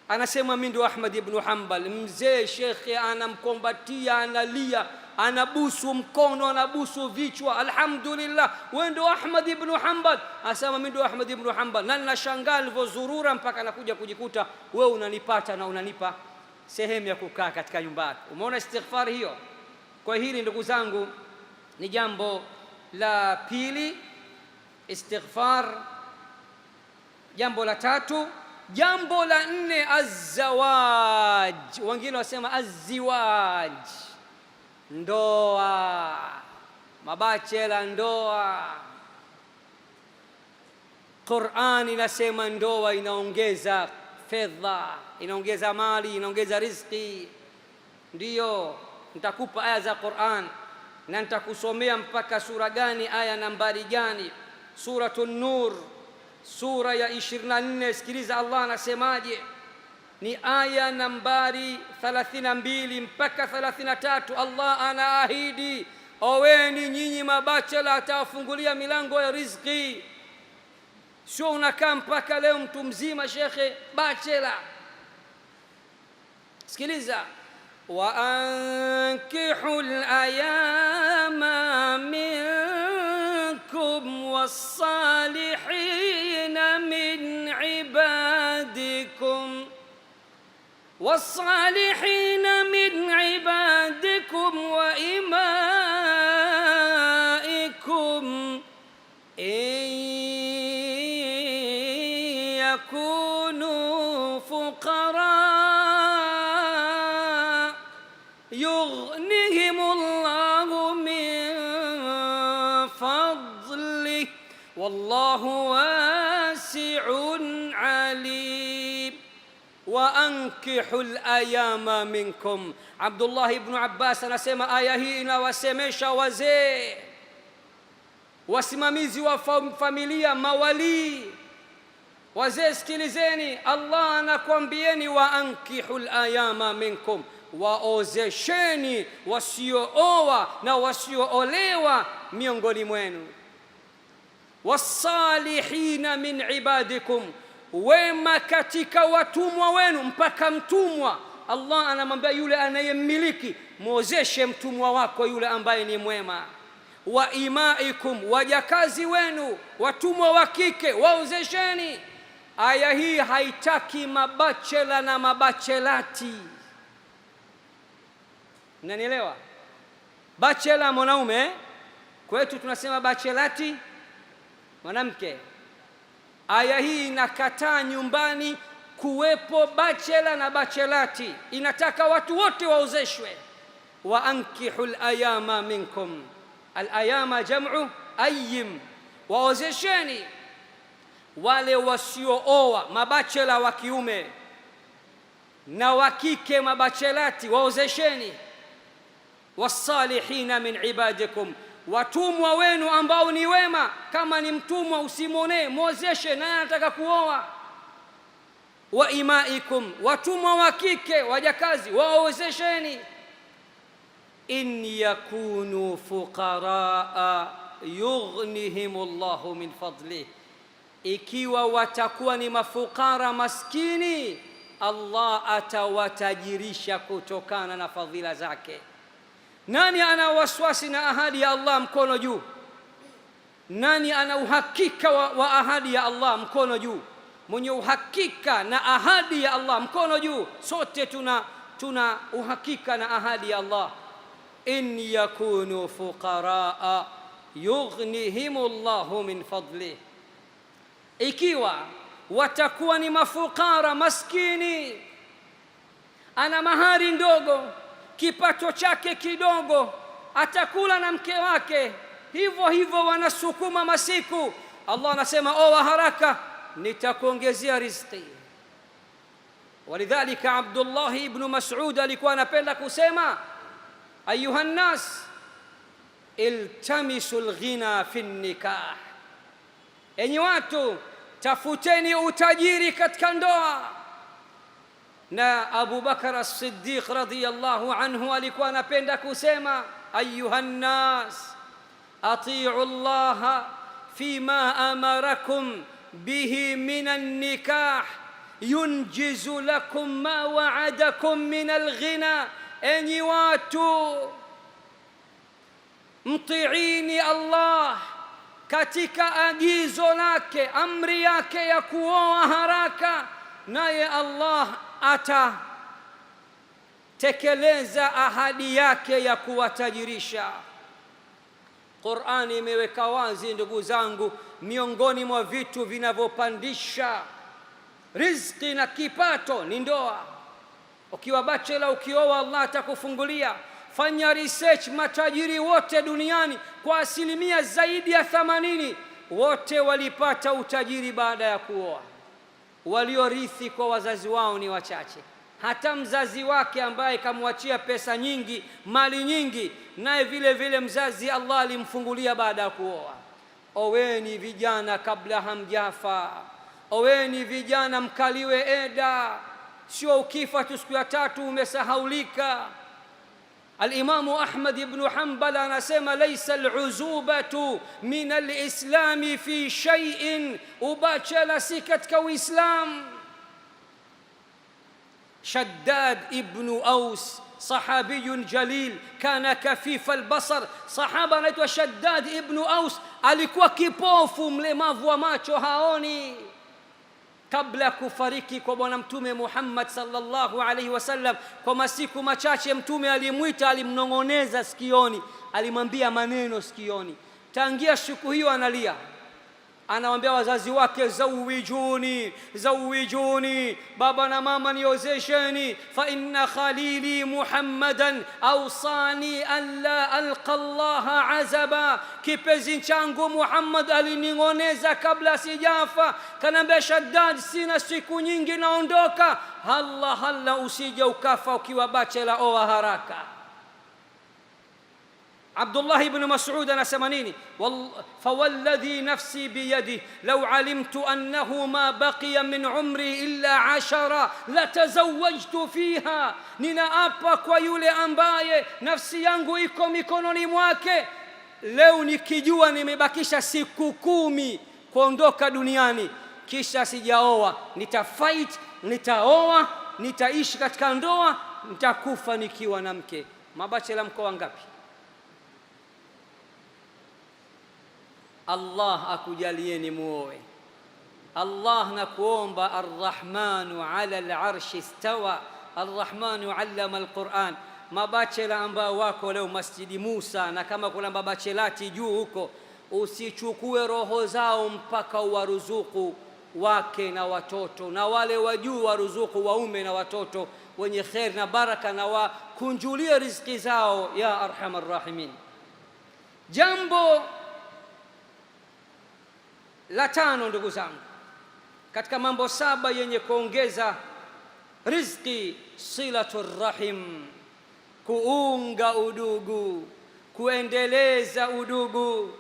Anasema, mimi ndo Ahmad ibn Hanbal. Mzee shekhe anamkombatia, analia, anabusu mkono, anabusu vichwa, alhamdulillah, wewe ndo Ahmad ibn Hanbal. Asema, mimi ndo Ahmad ibn Hanbal, na ninashangaa nilivyozurura mpaka nakuja kujikuta wewe unanipata na unanipa sehemu ya kukaa katika nyumba yako. Umeona istighfar hiyo? Kwa hili ndugu zangu ni jambo la pili, istighfar. Jambo la tatu. Jambo la nne, azawaj, wengine wasema aziwaj, ndoa, mabachela, ndoa. Qur'ani inasema ndoa inaongeza fedha, inaongeza mali, inaongeza riziki. Ndiyo, nitakupa aya za Qur'an na nitakusomea mpaka sura gani, aya nambari gani. Suratul Nur, sura ya 24. Sikiliza Allah anasemaje, ni aya nambari 32 mpaka 33. Allah anaahidi, oweni nyinyi mabachela, atawafungulia milango ya riziki. Sio unakaa mpaka leo mtu mzima shekhe bachela. Sikiliza, wa ankihul ayama minkum was-salihin min ibadikum wa imaikum yakunu fuqara yughnihimullahu min fadlih wallahu wasi'un alim. Wa ankihul ayama minkum. Abdullah ibn Abbas anasema aya hii inawasemesha wazee, wasimamizi wa familia, mawali. Wazee sikilizeni, Allah anakuambieni wa ankihul ayama minkum, waozesheni wasiooa na wasioolewa miongoni mwenu. Wasalihina min ibadikum, wema katika watumwa wenu. Mpaka mtumwa Allah anamwambia yule anayemmiliki, muozeshe mtumwa wako yule ambaye ni mwema. Wa imaikum, wajakazi wenu, watumwa wa kike waozesheni. Aya hii haitaki mabachela na mabachelati. Unanielewa? Bachela mwanaume, kwetu tunasema bachelati mwanamke. Aya hii inakataa nyumbani kuwepo bachela na bachelati, inataka watu wote waozeshwe. Wa ankihul ayama minkum, al ayama jam'u ayyim, waozesheni wale wasiooa, mabachela wa kiume na wa kike, mabachelati waozesheni. Wasalihina min ibadikum, watumwa wenu ambao ni wema. Kama ni mtumwa usimwonee, muozeshe, naye anataka kuoa. Wa imaikum, watumwa wa kike, wajakazi, waozesheni. In yakunu fuqaraa yughnihimullahu min fadlih, ikiwa watakuwa ni mafukara maskini, Allah atawatajirisha kutokana na fadhila zake. Nani ana waswasi na ahadi ya Allah? Mkono juu. Nani ana uhakika wa ahadi ya Allah? Mkono juu. Mwenye uhakika na ahadi ya Allah, mkono juu. Sote tuna uhakika na ahadi ya Allah. In yakunu fuqaraa yughnihimullahu min fadlih, ikiwa watakuwa ni mafukara maskini, ana mahari ndogo, kipato chake kidogo, atakula na mke wake, hivyo hivyo wanasukuma masiku, Allah anasema oa haraka, nitakuongezea riziki. Walidhalika Abdullah ibn Mas'ud alikuwa anapenda kusema, ayuha nnas iltamisul ghina fi nikah, enyi watu tafuteni utajiri katika ndoa. Na Abu Bakar as-Siddiq radhiyallahu anhu alikuwa anapenda kusema, ayuha nnas ati'u Allah fima amarakum bihi min an-nikah yunjizu lakum ma wa'adakum min al-ghina, enyi watu mtiini Allah katika agizo lake, amri yake ya kuoa haraka, naye Allah atatekeleza ahadi yake ya kuwatajirisha. Qur'ani imeweka wazi, ndugu zangu, miongoni mwa vitu vinavyopandisha riziki na kipato ni ndoa. Ukiwa bachela, ukioa, Allah atakufungulia. Fanya research, matajiri wote duniani kwa asilimia zaidi ya 80 wote walipata utajiri baada ya kuoa. Waliorithi kwa wazazi wao ni wachache. Hata mzazi wake ambaye kamwachia pesa nyingi, mali nyingi, naye vile vile mzazi Allah alimfungulia baada ya kuoa. Oweni vijana kabla hamjafa, oweni vijana mkaliwe eda, sio ukifa tu siku ya 3 umesahaulika. Al-Imam Ahmad ibn Hanbal anasema, laysa al-uzubatu min al-islami fi shay'in, ubachela si katika Uislamu. Shaddad ibn Aus sahabiyun jalil kana kafifa al-basar, sahaba anaitwa Shaddad ibn Aus, alikuwa kipofu, mlemavu wa macho, haoni. Kabla ya kufariki kwa Bwana Mtume Muhammad sallallahu alaihi wasallam, kwa masiku machache Mtume alimwita, alimnong'oneza sikioni, alimwambia maneno sikioni. Tangia siku hiyo analia, anawaambia wazazi wake, zawijuni, zawijuni, baba na mama niozesheni, fa inna khalili Muhammadan awsani an la alqa Allah azaba, kipenzi changu Muhammad alining'oneza kabla sijafa, kanaambia Shaddad, sina siku nyingi naondoka, halla usije ukafa ukiwa bachela, oa haraka. Abdullah ibn Mas'ud anasema nini? Fawalladhi nafsi biyadihi law alimtu annahu ma baqiya min umri illa 10 latazawwajtu fiha, ninaapa kwa yule ambaye nafsi yangu iko mikononi mwake, leo nikijua nimebakisha siku 10 kuondoka duniani kisha sijaoa, nitafight, nitaoa, nitaishi katika ndoa, nitakufa nikiwa na mke. Mabachela mko wangapi? Allah akujalieni muoe. Allah nakuomba, arrahmanu ala al-arshi istawa, arrahmanu allama al-Quran. Mabachela ambao wako leo Masjidi Musa, na kama kuna mabachelati juu huko, usichukue roho zao mpaka uwaruzuku wake na watoto, na wale wa juu waruzuku waume na watoto wenye khair na baraka, na wakunjulie riziki zao ya arhamar rahimin. Jambo la tano, ndugu zangu, katika mambo saba yenye kuongeza riziki, silatur rahim, kuunga udugu, kuendeleza udugu.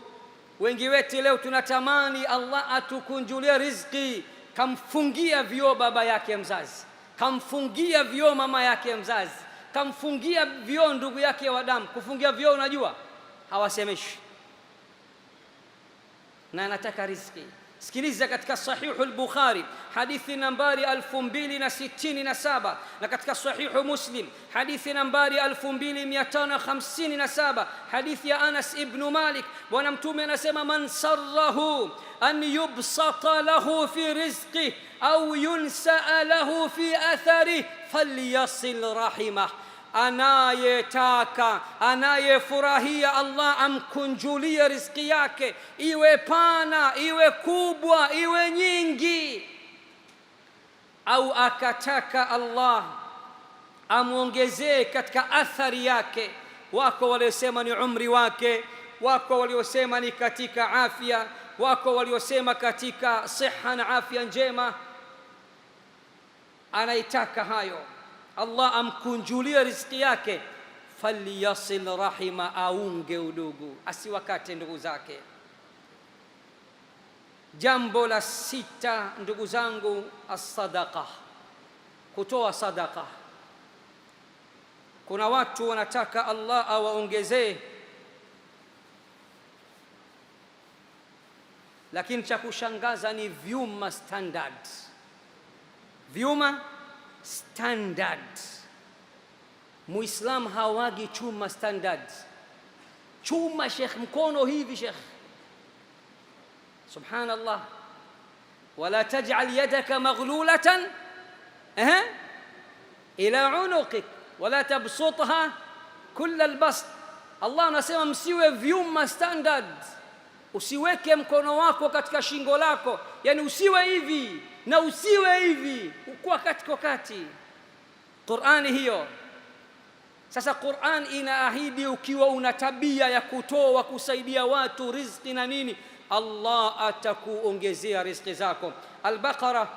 Wengi wetu leo tunatamani Allah atukunjulie riziki, kamfungia vioo baba yake mzazi, kamfungia vioo mama yake mzazi, kamfungia vioo ndugu yake wa damu. Kufungia vioo, unajua hawasemeshi, na anataka riziki. Sikiliza, katika sahihu al-Bukhari hadithi nambari 2067, na katika sahihu Muslim hadithi nambari 2557, hadithi ya Anas ibn Malik. Bwana Mtume anasema, man sarrahu an yubsata lahu fi rizqi au yunsaa lahu fi athari falyasil rahimah. Anayetaka, anayefurahia Allah amkunjulie riziki yake, iwe pana, iwe kubwa, iwe nyingi, au akataka Allah amwongezee katika athari yake. Wako waliosema ni umri wake, wako waliosema ni katika afya, wako waliosema katika siha na afya njema. Anaitaka hayo Allah amkunjulie riziki yake, falyasil rahima, aunge udugu, asiwakate ndugu zake. Jambo la sita, ndugu zangu, as-sadaqa, kutoa sadaqa. Kuna watu wanataka Allah awaongezee, lakini cha kushangaza ni vyuma standard, vyuma standard. Muislam hawagi chuma standard. Chuma Sheikh, mkono hivi Sheikh, subhanallah. Wala taj'al yadaka maghlulatan ila unuqik wala tabsutha kull albast. Allah anasema msiwe vyuma standard, usiweke mkono wako katika shingo lako, yani usiwe hivi na usiwe hivi, ukuwa katikati. Qur'ani hiyo. Sasa Qur'an inaahidi ukiwa una tabia ya kutoa, kusaidia watu riziki na nini, Allah atakuongezea riziki zako. Al-Baqara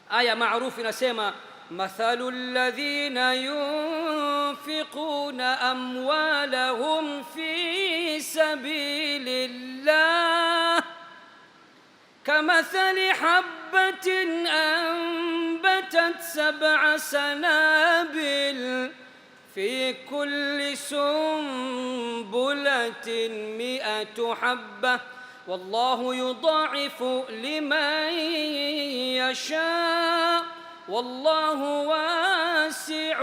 aya maarufu inasema, mathalu alladhina yunfiquna amwalahum fi sabilillah kamathali habbatin anbatat sab'a sanabil في كل سنبلة 100 حبة والله يضاعف لمن يشاء والله واسع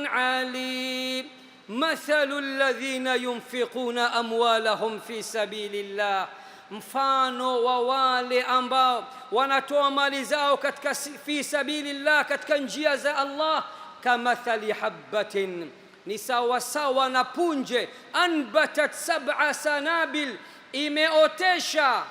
عليم. مثل الذين ينفقون أموالهم في سبيل الله, mfano wa wale ambao wanatoa mali zao katika fi sabilillah, katika njia za Allah, kamathali habbatin, ni sawasawa na punje, anbatat 7 sanabil, imeotesha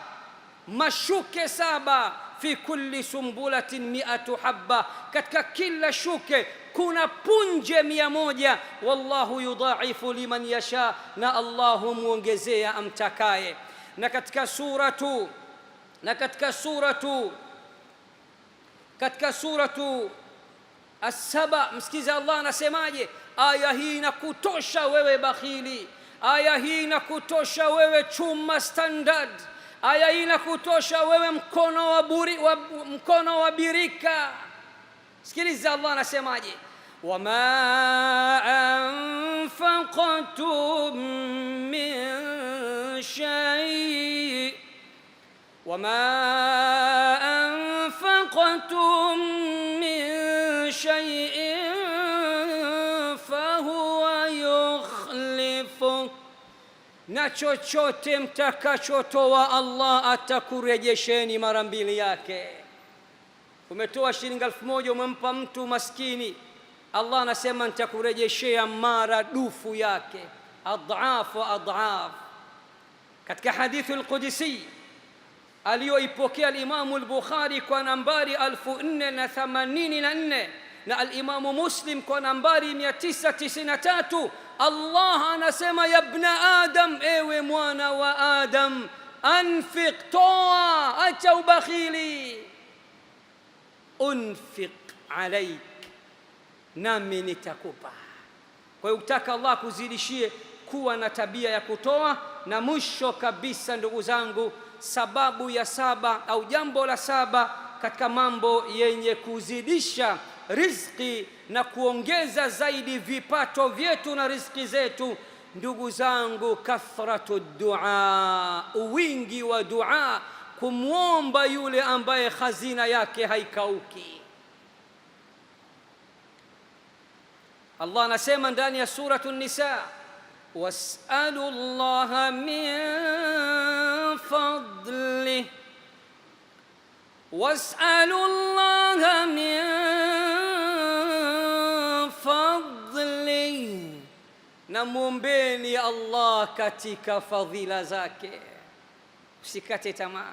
mashuke 7, fi kulli sumbulatin 100 habba, katika kila shuke kuna punje 100. Wallahu yudhaifu liman yasha, na Allahu muongezea amtakaye. Na katika suratu As-Saba, msikiza Allah anasemaje. Aya hii inakutosha wewe bakhili, aya hii inakutosha wewe chuma standard, aya hii inakutosha wewe mkono wa birika. Sikiliza Allah anasemaje, wama anfaqtum min shay, wama anfaqtum shay'in fahuwa yukhlifu, na chochote mtakachotoa Allah atakurejesheni mara mbili yake. Umetoa shilingi 1000 umempa mtu maskini, Allah anasema nitakurejeshea mara dufu yake, adhaf wa adhaf. Katika hadithi al-Qudsi aliyoipokea al-Imamu al-Bukhari kwa nambari 4084 na al-Imamu Muslim kwa nambari 993. Allah anasema, ya ibna Adam, ewe mwana wa Adam, anfiq, toa, acha ubakhili, unfiq alaik, nami nitakupa. Kwa hiyo ukitaka Allah kuzidishie, kuwa na tabia ya kutoa. Na mwisho kabisa, ndugu zangu, sababu ya saba au jambo la saba katika mambo yenye kuzidisha riziki na kuongeza zaidi vipato vyetu na riziki zetu, ndugu zangu, kathratu dua, wingi wa dua, kumwomba yule ambaye khazina yake haikauki. Allah anasema ndani ya suratu Nisa, was'alu llaha min fadlih, was'alu llaha min fadlih, na muombeni Allah katika fadhila zake. Usikate tamaa.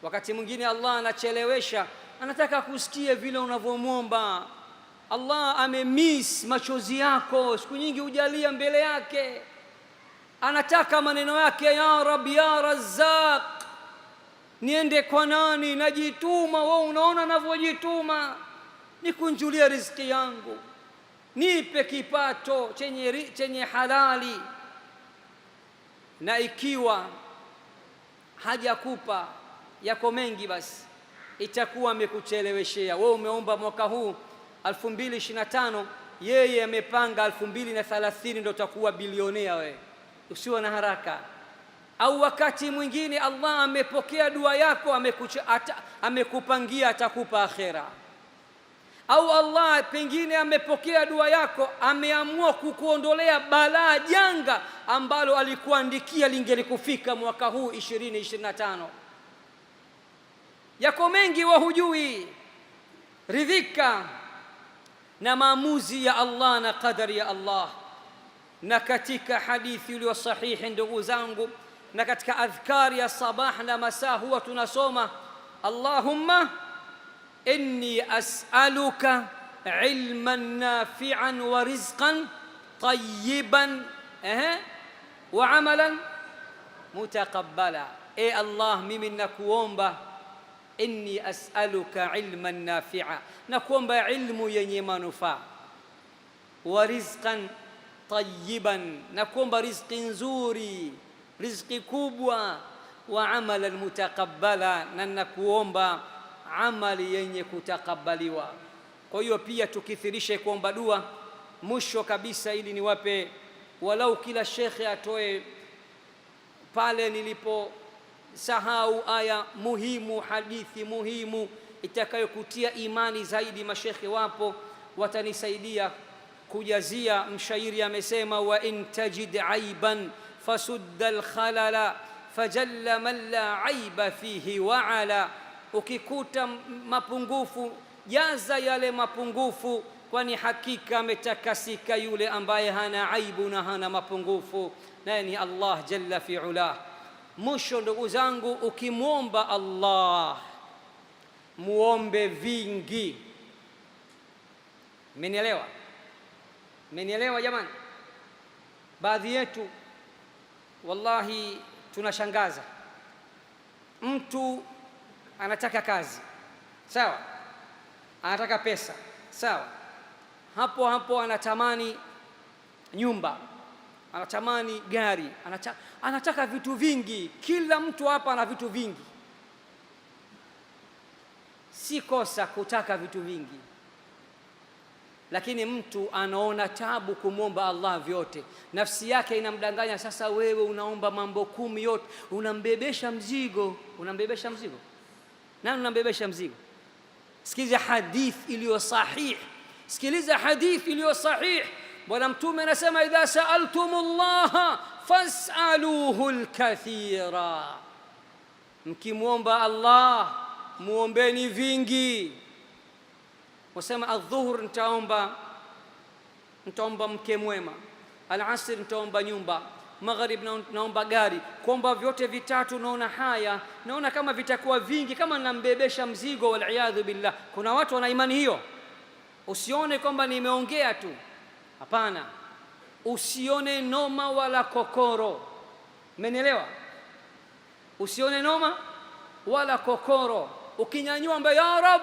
Wakati mwingine Allah anachelewesha, anataka kusikia vile unavyomwomba. Allah amemiss machozi yako, siku nyingi hujalia mbele yake. Anataka maneno yake, ya Rabbi ya Razzaq, niende kwa nani? Najituma, wewe unaona ninavyojituma, nikunjulia riziki yangu, nipe kipato chenye halali. Na ikiwa hajakupa yako mengi, basi itakuwa amekucheleweshea. Wewe umeomba mwaka huu 2025, yeye amepanga 2030 ndio utakuwa bilionea. Wewe usiwe na haraka. Au wakati mwingine Allah amepokea dua yako, amekupangia atakupa akhera. Au Allah pengine amepokea dua yako, ameamua kukuondolea balaa, janga ambalo alikuandikia lingelikufika mwaka huu 2025. Yako mengi wahujui. Ridhika na maamuzi ya Allah na qadari ya Allah. Na katika hadithi iliyo sahihi, ndugu zangu, na katika adhkari ya sabah na masaa, huwa tunasoma Allahumma inni as'aluka ilman nafi'an wa rizqan tayyiban wa amalan mutaqabbala. Allah, mimi nakuomba, inni as'aluka ilman nafi'a, nakuomba ilmu yenye manufaa, wa rizqan tayyiban, nakuomba riziki nzuri, riziki kubwa, wa amalan mutaqabbala, na nakuomba amali yenye kutakabaliwa. Kwa hiyo pia tukithirishe kuomba dua. Mwisho kabisa, ili niwape walau kila shekhe atoe pale niliposahau aya muhimu, hadithi muhimu itakayokutia imani zaidi. Mashekhe wapo watanisaidia kujazia. Mshairi amesema, wa in tajid aiban fasudda alkhalala fajalla man la aiba fihi waala. Ukikuta mapungufu, jaza yale mapungufu, kwani hakika ametakasika yule ambaye hana aibu na hana mapungufu, naye ni Allah jalla fi ula. Mwisho ndugu zangu, ukimwomba Allah muombe vingi. Mmenielewa? Mmenielewa jamani? Baadhi yetu wallahi tunashangaza. Mtu anataka kazi, sawa, anataka pesa, sawa, hapo hapo anatamani nyumba, anatamani gari, anataka vitu vingi. Kila mtu hapa ana vitu vingi. Si kosa kutaka vitu vingi, lakini mtu anaona tabu kumwomba Allah vyote. Nafsi yake inamdanganya. Sasa wewe unaomba mambo 10 yote, unambebesha mzigo. Unambebesha mzigo nani? Unambebesha mzigo? Sikiliza hadith iliyo sahih, sikiliza hadith iliyo sahih. Bwana Mtume anasema, idha sa'altumullaha fas'aluhu alkathira, mkimwomba Allah muombeni vingi. Wasema adhuhur nitaomba mke mwema, alasr nitaomba nyumba, maghrib naomba gari. Kuomba vyote vitatu naona haya, naona kama vitakuwa vingi, kama nambebesha mzigo, wal billah. Kuna watu wana imani hiyo. Usione kwamba nimeongea tu, hapana. Usione noma wala kokoro, umenielewa? Usione noma wala kokoro. Ukinyanyua ambaye ya Rab,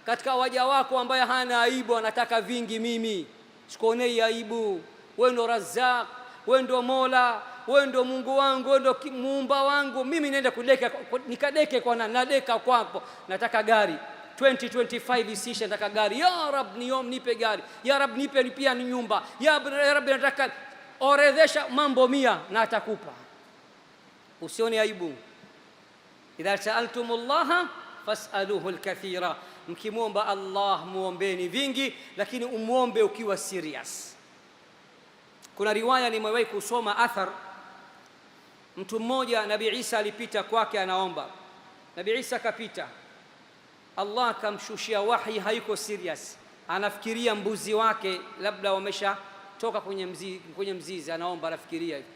katika waja wako ambaye hana aibu, anataka vingi, mimi sikuonei aibu. Wewe ndo Razzaq, wewe ndo Mola, wewe ndo Mungu wangu, wewe ndo muumba wangu. Mimi nenda kudeka, nikadeke kwa nani? Nadeka kwako. Nataka gari 2025 isisha, nataka gari. Ya Rab, nipe gari. Ya Rab, nipe pia ni nyumba. Ya Rab, nataka. Oredhesha mambo 100 na atakupa. Usione aibu. Idha sa'altumullaha fas'aluhu al-kathira. Mkimwomba Allah muombeni vingi, lakini umuombe ukiwa serious. Kuna riwaya nimewahi kusoma athar, mtu mmoja Nabii Isa alipita kwake anaomba. Nabii Isa kapita, Allah akamshushia wahi, haiko serious, anafikiria mbuzi wake labda wameshatoka kwenye mzizi, anaomba anafikiria hivi.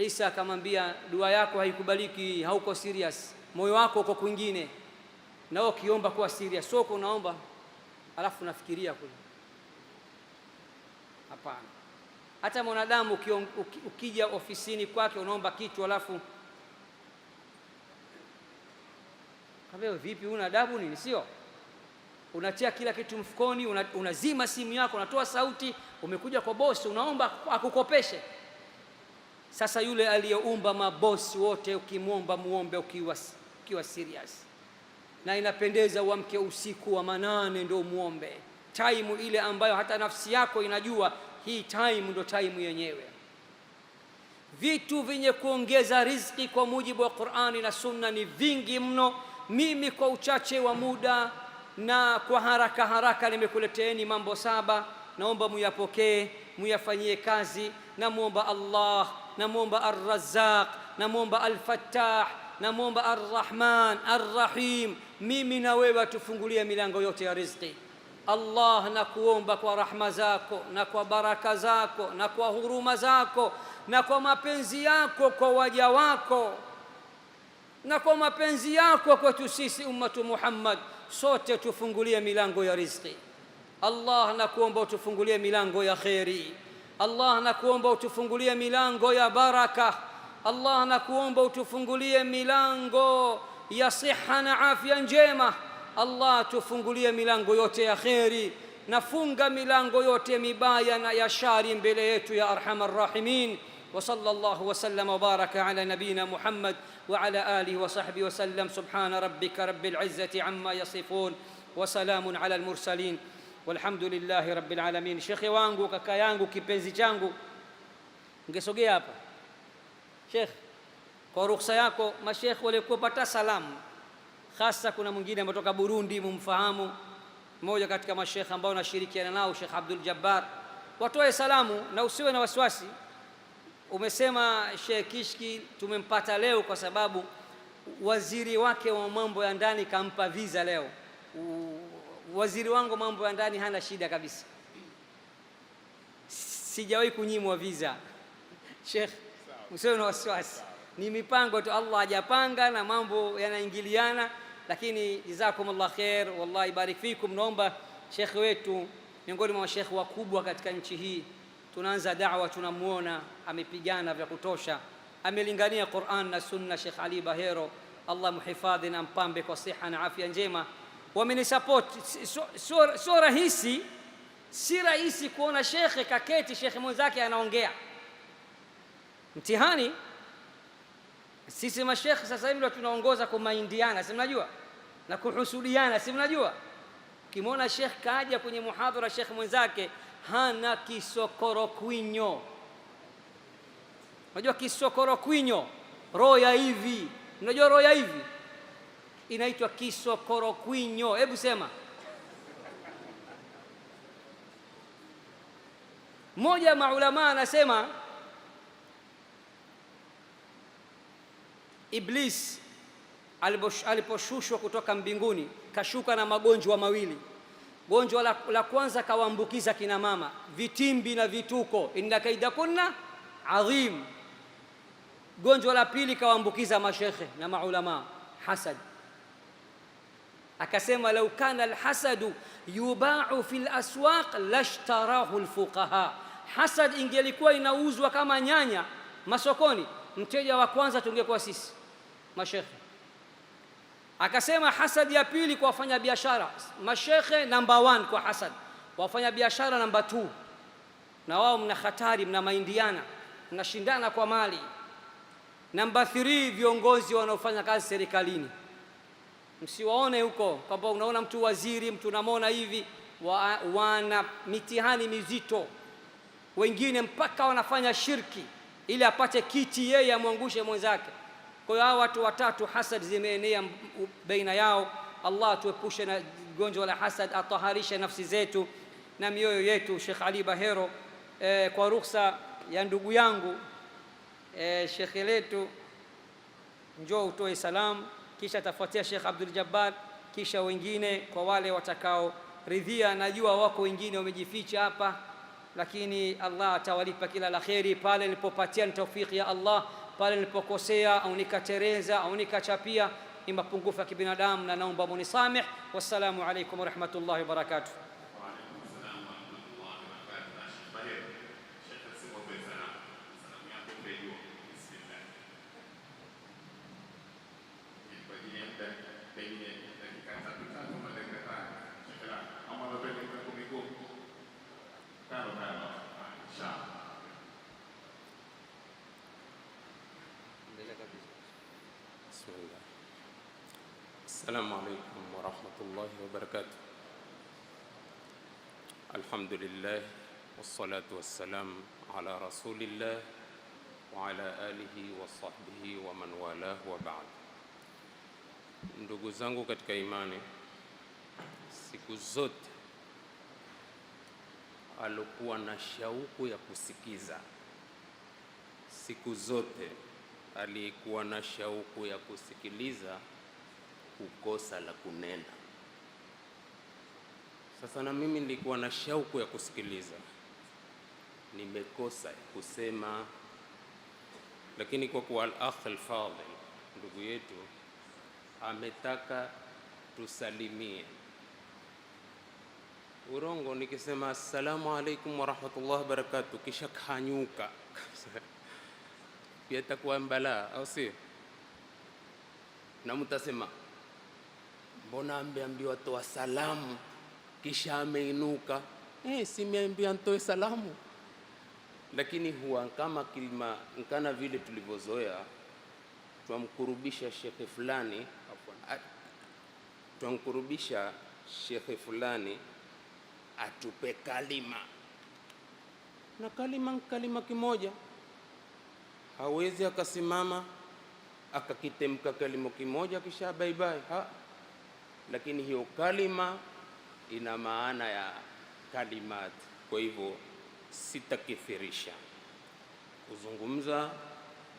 Isa akamwambia, dua yako haikubaliki, hauko serious, moyo wako uko kwingine. Na wewe ukiomba kuwa serious, sio unaomba alafu unafikiria kule. Hapana. Hata mwanadamu ukija ofisini kwake unaomba kitu alafu kabe, vipi, una adabu nini? Sio unatia kila kitu mfukoni, unazima simu yako, unatoa sauti, umekuja kwa bosi unaomba akukopeshe. Sasa yule aliyeumba mabosi wote, ukimwomba muombe ukiwa serious. Na inapendeza uamke usiku wa manane ndio muombe, time ile ambayo hata nafsi yako inajua hii time ndio time yenyewe. Vitu vyenye kuongeza riziki kwa mujibu wa Qur'ani na Sunna ni vingi mno. Mimi kwa uchache wa muda na kwa haraka nimekuleteeni mambo 7. Naomba muyapokee, muyafanyie kazi. Namuomba Allah, namuomba Ar-Razzaq, namuomba Al-Fattah, namuomba Ar-Rahman Ar-Rahim. Mimi na wewe tufungulie milango yote ya riziki. Allah, nakuomba kwa rahma zako na kwa baraka zako na kwa huruma zako na kwa mapenzi yako kwa waja wako na kwa mapenzi yako kwetu sisi ummatu Muhammad, sote tufungulie milango ya riziki. Allah, nakuomba utufungulie milango ya khairi. Allah, nakuomba utufungulie milango ya baraka. Allah, nakuomba utufungulie milango ya siha na afya njema. Allah, tufungulie milango yote ya khairi, nafunga milango yote mibaya na ya shari mbele yetu ya arhamar rahimin. Wa sallallahu wa sallama wa baraka ala nabina Muhammad wa ala alihi wa sahbihi wa sallam. Subhana rabbika rabbil izzati amma yasifun wa salamun ala al-mursalin walhamdulillahi rabbil alamin. Shekhe wangu, kaka yangu, kipenzi changu, ungesogea hapa Sheikh, kwa ruhusa yako. Mashekhe walikuwa pata salamu, hasa kuna mwingine ametoka Burundi, mumfahamu, mmoja katika mashekhe ambao nashirikiana nao, Sheikh Abdul Jabbar, watoe salamu na usiwe na wasiwasi. Umesema Sheikh Kishki tumempata leo kwa sababu waziri wake wa mambo ya ndani kampa visa leo. Waziri wangu mambo ya ndani hana shida kabisa, sijawahi kunyimwa visa. Sheikh, usiwe na wasiwasi, ni mipango tu, Allah hajapanga na mambo yanaingiliana, lakini jazakumullah khair, wallahi barik fikum. Naomba Sheikh wetu miongoni mwa Sheikh wakubwa katika nchi hii, tunaanza da'wa, tunamuona amepigana vya kutosha, amelingania Qur'an na Sunna. Sheikh Ali Bahero, Allah muhifadhi na mpambe kwa siha na afya njema. Wamenisupport. So rahisi, si rahisi kuona shekhe kaketi, shekhe mwenzake anaongea. Mtihani. Sisi mashekhe sasa hivi ndio tunaongoza kwa maindiana, si mnajua, na kuhusudiana, si mnajua. Ukimwona shekhe kaja kwenye muhadhara, shekhe mwenzake hana kisokoro kwinyo. Unajua kisokoro kwinyo, roho ya hivi, unajua roho ya hivi inaitwa kisokoro kwinyo. Hebu sema. Mmoja maulama anasema Iblis aliposhushwa kutoka mbinguni kashuka na magonjwa mawili. Gonjwa la kwanza kawaambukiza kina mama, vitimbi na vituko, inna kaidakunna adhim. Gonjwa la pili kawaambukiza mashekhe na maulama, hasad. Akasema lau kana alhasadu yuba'u fil aswaq lashtarahu alfuqaha, hasad ingelikuwa inauzwa kama nyanya masokoni, mteja wa kwanza tungekuwa sisi mashekhe. Akasema hasad ya pili kwa wafanya biashara, mashekhe number 1 kwa hasad, wafanya biashara number 2, na wao mna hatari, mna maindiana, mnashindana kwa mali. Number 3, viongozi wanaofanya kazi serikalini, msiwaone huko kwamba unaona mtu waziri, mtu unamwona hivi, wana mitihani mizito, wengine mpaka wanafanya shirki ili apate kiti yeye amwangushe mwenzake. Kwa hiyo hao watu watatu hasad zimeenea baina yao. Allah tuepushe na gonjwa la hasad, ataharishe nafsi zetu na mioyo yetu. Sheikh Ali Bahero, kwa ruhusa ya ndugu yangu shekhe letu, njoo utoe salamu, kisha tafuatia Sheikh Abdul Jabbar, kisha wengine kwa wale watakao ridhia. Najua wako wengine wamejificha hapa, lakini Allah atawalipa kila la kheri. Pale nilipopatia ni taufiki ya Allah, pale nilipokosea au nikatereza au nikachapia ni mapungufu ya kibinadamu, na naomba munisamih. Wassalamu alaykum wa rahmatullahi wa barakatuh. السلام عليكم ورحمة الله وبركاته. الحمد لله والصلاة والسلام على رسول الله وعلى آله وصحبه ومن والاه وبعد. Ndugu zangu katika imani, siku zote alikuwa na shauku ya kusikiza, siku zote alikuwa na shauku ya kusikiliza, kukosa la kunena. Sasa na mimi nilikuwa na shauku ya kusikiliza, nimekosa kusema, lakini kwa kuwa al-akh al-fadhil, ndugu yetu, ametaka tusalimie, urongo nikisema assalamu alaikum wa rahmatullahi wa barakatuh kisha kanyuka pia itakuwa mbala, au si? Na mtasema mbona ambiwa toa salamu kisha ameinuka? Simeambia ntoe salamu, lakini huwa kama kilima nkana vile tulivyozoea, twamkurubisha shekhe fulani, twamkurubisha shekhe fulani atupe kalima, na kalima kimoja hawezi akasimama akakitemka kalima kimoja kisha bye bye, lakini hiyo kalima ina maana ya kalimat. Kwa hivyo sitakithirisha kuzungumza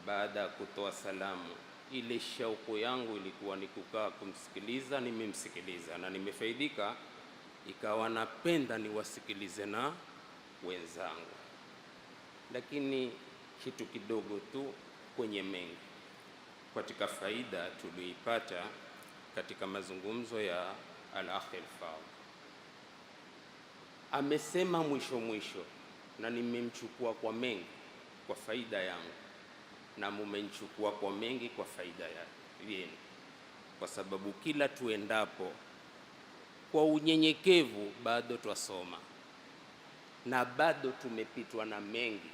baada ya kutoa salamu. Ile shauku yangu ilikuwa ni kukaa kumsikiliza, nimemsikiliza na nimefaidika, ikawa napenda niwasikilize na wenzangu, lakini kitu kidogo tu kwenye mengi katika faida tulioipata katika mazungumzo ya al-akh al-fadhil. Amesema mwisho na nimemchukua kwa mengi kwa faida yangu, na mumenichukua kwa mengi kwa faida yenu, kwa sababu kila tuendapo kwa unyenyekevu bado twasoma na bado tumepitwa na mengi,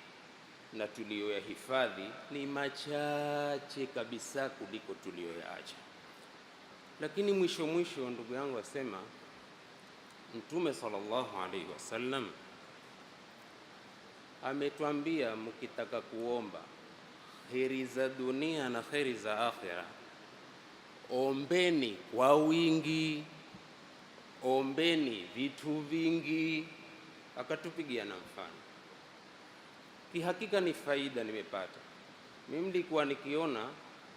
na tuliyoyahifadhi ni machache kabisa kuliko tuliyoyaacha. Lakini mwisho ndugu yangu asema, Mtume sallallahu alaihi wasallam ametuambia mkitaka kuomba kheri za dunia na kheri za akhira, ombeni kwa wingi, ombeni vitu vingi. Akatupigia na mfano. Kihakika ni faida nimepata. Mimi nilikuwa nikiona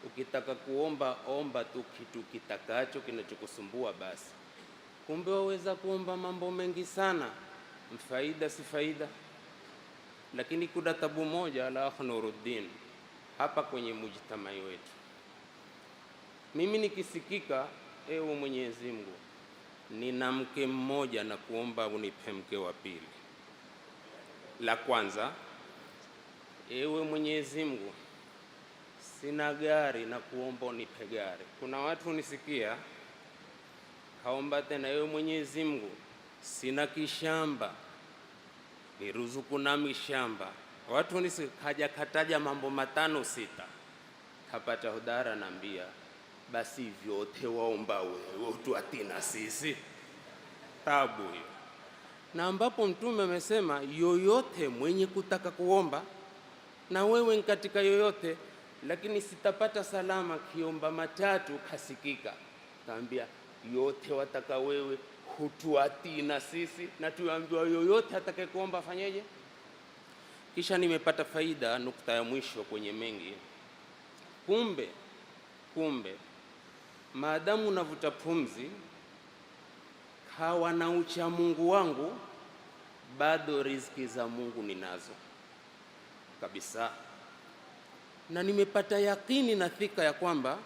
ukitaka kuomba, omba tu kitu kitakacho kinachokusumbua basi. Kumbe waweza kuomba mambo mengi sana, mfaida si faida. Lakini kuna tabu moja, al-akh Nuruddin hapa kwenye mujtamai wetu. Mimi nikisikika, ewe Mwenyezi Mungu, nina mke mmoja na kuomba unipe mke wa pili. La kwanza, ewe Mwenyezi Mungu, sina gari na kuomba unipe gari. Kuna watu unisikia kaomba tena, ewe Mwenyezi Mungu, sina kishamba niruzuku nami shamba. Watu nisikaja kataja mambo 5 6, kapata hodara naambia basi vyote waomba wewe utuatina sisi. Tabu hiyo. Na ambapo Mtume amesema yoyote mwenye kutaka kuomba, na wewe katika yoyote, lakini sitapata salama kiomba 3 kasikika. Kaambia yote wataka wewe hutuatina sisi, na tuambiwa yoyote atakayekuomba fanyeje. Kisha nimepata faida, nukta ya mwisho kwenye mengi. Kumbe maadamu navuta pumzi, kawa na ucha Mungu wangu, bado riziki za Mungu ninazo kabisa. Na nimepata yakini na thika ya kwamba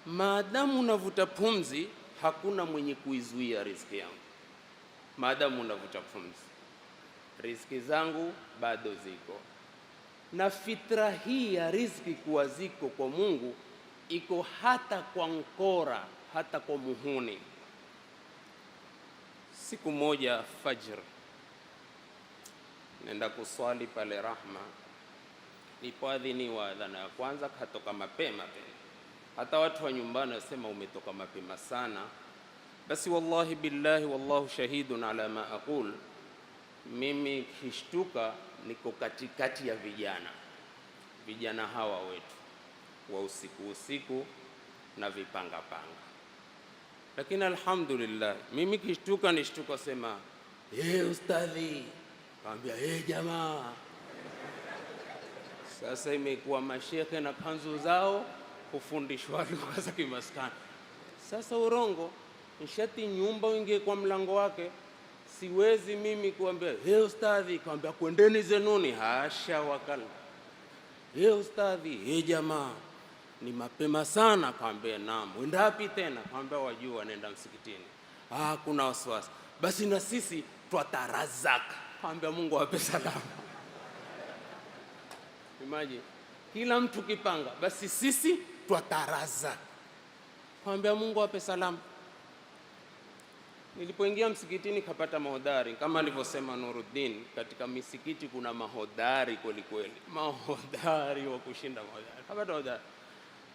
maadamu navuta pumzi, hakuna mwenye kuizuia riziki yangu. Maadamu navuta pumzi, riziki zangu bado ziko. Na fitra hii ya riziki kuwa ziko kwa Mungu iko hata kwa nkora, hata kwa muhuni. Siku moja fajr, nenda kuswali pale Rahma, nipoadhiniwa adhana ya kwanza, katoka mapema tena. Hata watu wa nyumbani wasema umetoka mapema sana. Basi wallahi billahi, wallahu shahidun ala ma aqul, mimi kishtuka niko katikati ya vijana hawa wetu wa usiku na vipanga. Lakini alhamdulillah, mimi kishtuka nishtuka sema ustadhi, kaambia jamaa. Sasa imekuwa mashekhe na kanzu zao kufundishwa lugha za Kimaskani. Sasa urongo nishati nyumba wingie kwa mlango wake, siwezi mimi kuambia ustadhi, kaambia kwendeni zenuni, hasha wakala. Ustadhi, jamaa ni mapema sana, kaambia naam. Wenda wapi tena? Kaambia wajua nenda msikitini. Kuna wasiwasi. Basi na sisi twatarazaka. Kaambia Mungu awape salama. Imagine kila mtu kipanga, basi sisi twatarazaka. Kaambia Mungu awape salama. Nilipoingia msikitini kapata mahodari, kama alivyosema Nuruddin, katika misikiti kuna mahodari kweli kweli, mahodari wa kushinda mahodari. Kapata mahodari,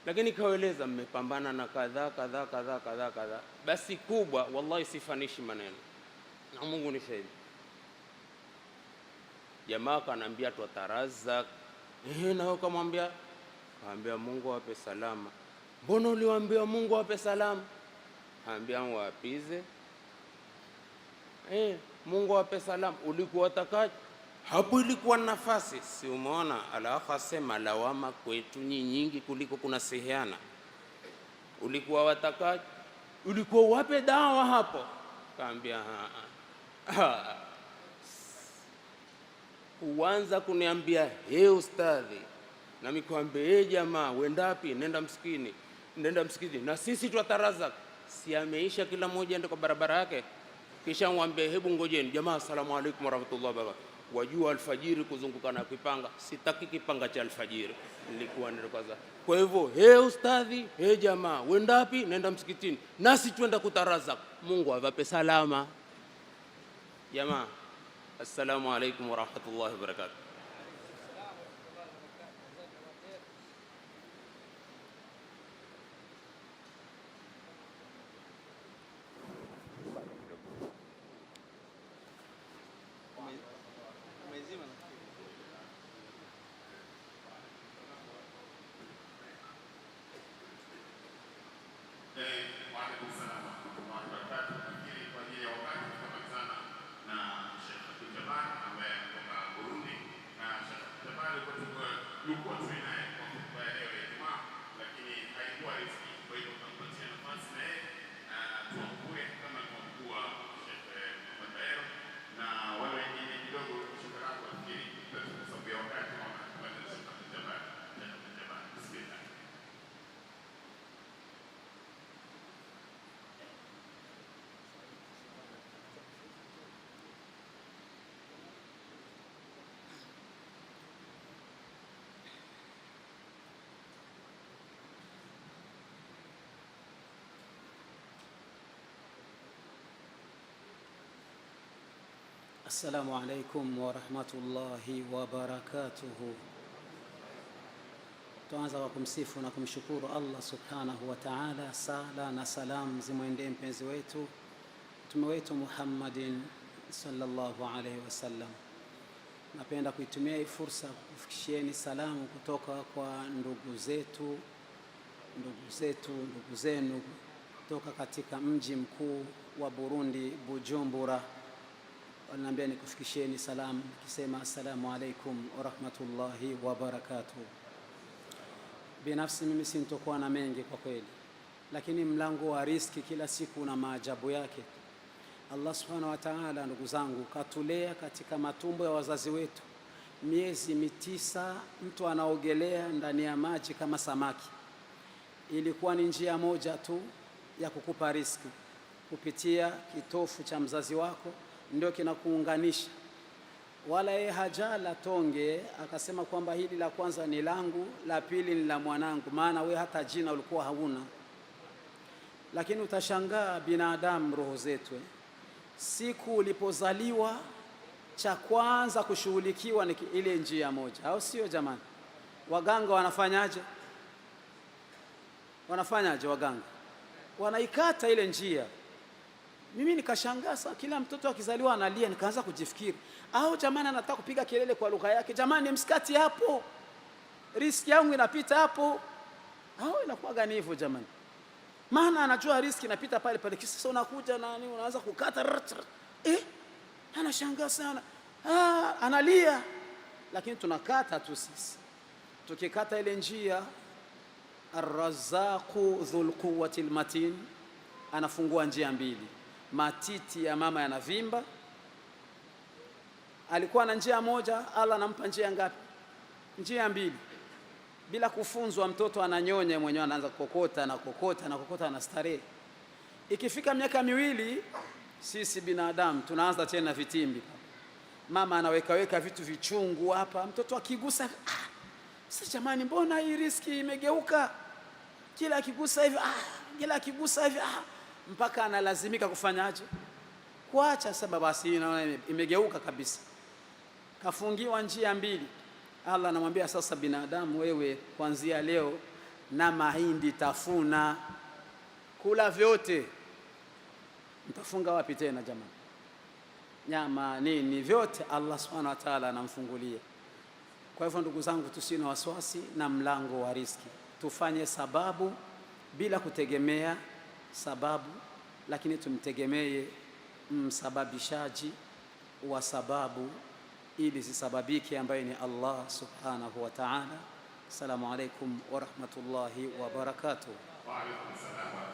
lakini kaeleza mmepambana na kadhaa. Basi kubwa, wallahi sifanishi maneno, na Mungu ni shahidi. Jamaa kanambia twatarazak. Na wao kamwambia, kaambia Mungu awape salama. Mbona uliwaambia Mungu awape salama? Kaambia waapize. Mungu awape salama. Ulikuwa watakaje? Hapo ilikuwa nafasi. Si umeona alafu asema lawama kwetu nyingi kuliko kuna sehiana. Ulikuwa watakaje? Ulikuwa wape dawa hapo? Kaambia uanza kuniambia ustadhi, na mikwambie jamaa wenda wapi? Nenda msikitini. Na sisi twatarazaka. Si ameisha kila mmoja ende kwa barabara yake. Kisha mwambie hebu ngojeni jamaa, asalamu alaykum warahmatullahi wabarakatuh. Wajua alfajiri kuzunguka na kipanga, sitaki kipanga cha alfajiri, nilikuwa nilikaza. Kwa hivyo ustadhi, jamaa wenda wapi? Nenda msikitini, nasi twenda kutarazaka. Mungu awape salama jamaa. Assalamu alaykum warahmatullahi wabarakatuh. Assalamu alaikum wa rahmatullahi wa barakatuhu. Tuanza kwa kumsifu na kumshukuru Allah subhanahu wa ta'ala. Sala na salam zimwendee mpenzi wetu mtume wetu Muhammadin sallallahu alaihi wasallam. Napenda kuitumia hii fursa kufikishieni salamu kutoka kwa ndugu zenu kutoka katika mji mkuu wa Burundi, Bujumbura. Wananiambia nikufikishieni salamu nikisema assalamu alaikum wa rahmatullahi wa barakatuh. Binafsi mimi sintokuwa na mengi kwa kweli, lakini mlango wa riziki kila siku na maajabu yake. Allah subhanahu wa ta'ala, ndugu zangu, katulea katika matumbo ya wazazi wetu miezi 9, mtu anaogelea ndani ya maji kama samaki. Ilikuwa ni njia moja tu ya kukupa riziki, kupitia kitofu cha mzazi wako ndio kinakuunganisha. Wala yeye hajala tonge akasema kwamba hili la kwanza ni langu, la pili ni la mwanangu, maana we hata jina ulikuwa hauna. Lakini utashangaa binadamu, roho zetu, siku ulipozaliwa cha kwanza kushughulikiwa ni ile njia moja, au sio jamani? Waganga wanafanyaje? Waganga wanaikata ile njia. Mimi nikashangaa sana, kila mtoto akizaliwa analia. Nikaanza kujifikiri, au jamani anataka kupiga kelele kwa lugha yake, jamani msikati hapo, riski yangu inapita hapo, au inakuwa gani hivyo jamani? Maana anajua riski inapita pale pale, kisha unakuja nani unaanza kukata anashangaa sana, analia. Lakini tunakata tu sisi. Tukikata ile njia, Ar-Razzaqu dhul quwwatil matin anafungua njia mbili. Matiti ya mama yanavimba. Alikuwa na njia moja, Allah anampa njia ngapi? Njia mbili. Bila kufunzwa, mtoto ananyonya mwenyewe, anaanza kukokota na kokota na kokota na starehe. Ikifika miaka 2, sisi binadamu tunaanza tena vitimbi. Mama anaweka vitu vichungu hapa, mtoto akigusa, sasa jamani, mbona hii riski imegeuka? Kila akigusa hivi, mpaka analazimika kufanyaje? Kuacha. Sababu basi inaona imegeuka kabisa, kafungiwa njia mbili. Allah anamwambia sasa, binadamu wewe, kuanzia leo na mahindi tafuna, kula vyote. Mtafunga wapi tena jamani? Nyama nini vyote Allah subhanahu wa ta'ala anamfungulia. Kwa hivyo ndugu zangu, tusina wasiwasi na mlango wa riziki. Tufanye sababu bila kutegemea sababu, lakini tumtegemee msababishaji wa sababu ili zisababike, ambaye ni Allah subhanahu wa ta'ala. Assalamu alaikum wa rahmatullahi wa barakatuh. Wa alaikum salam.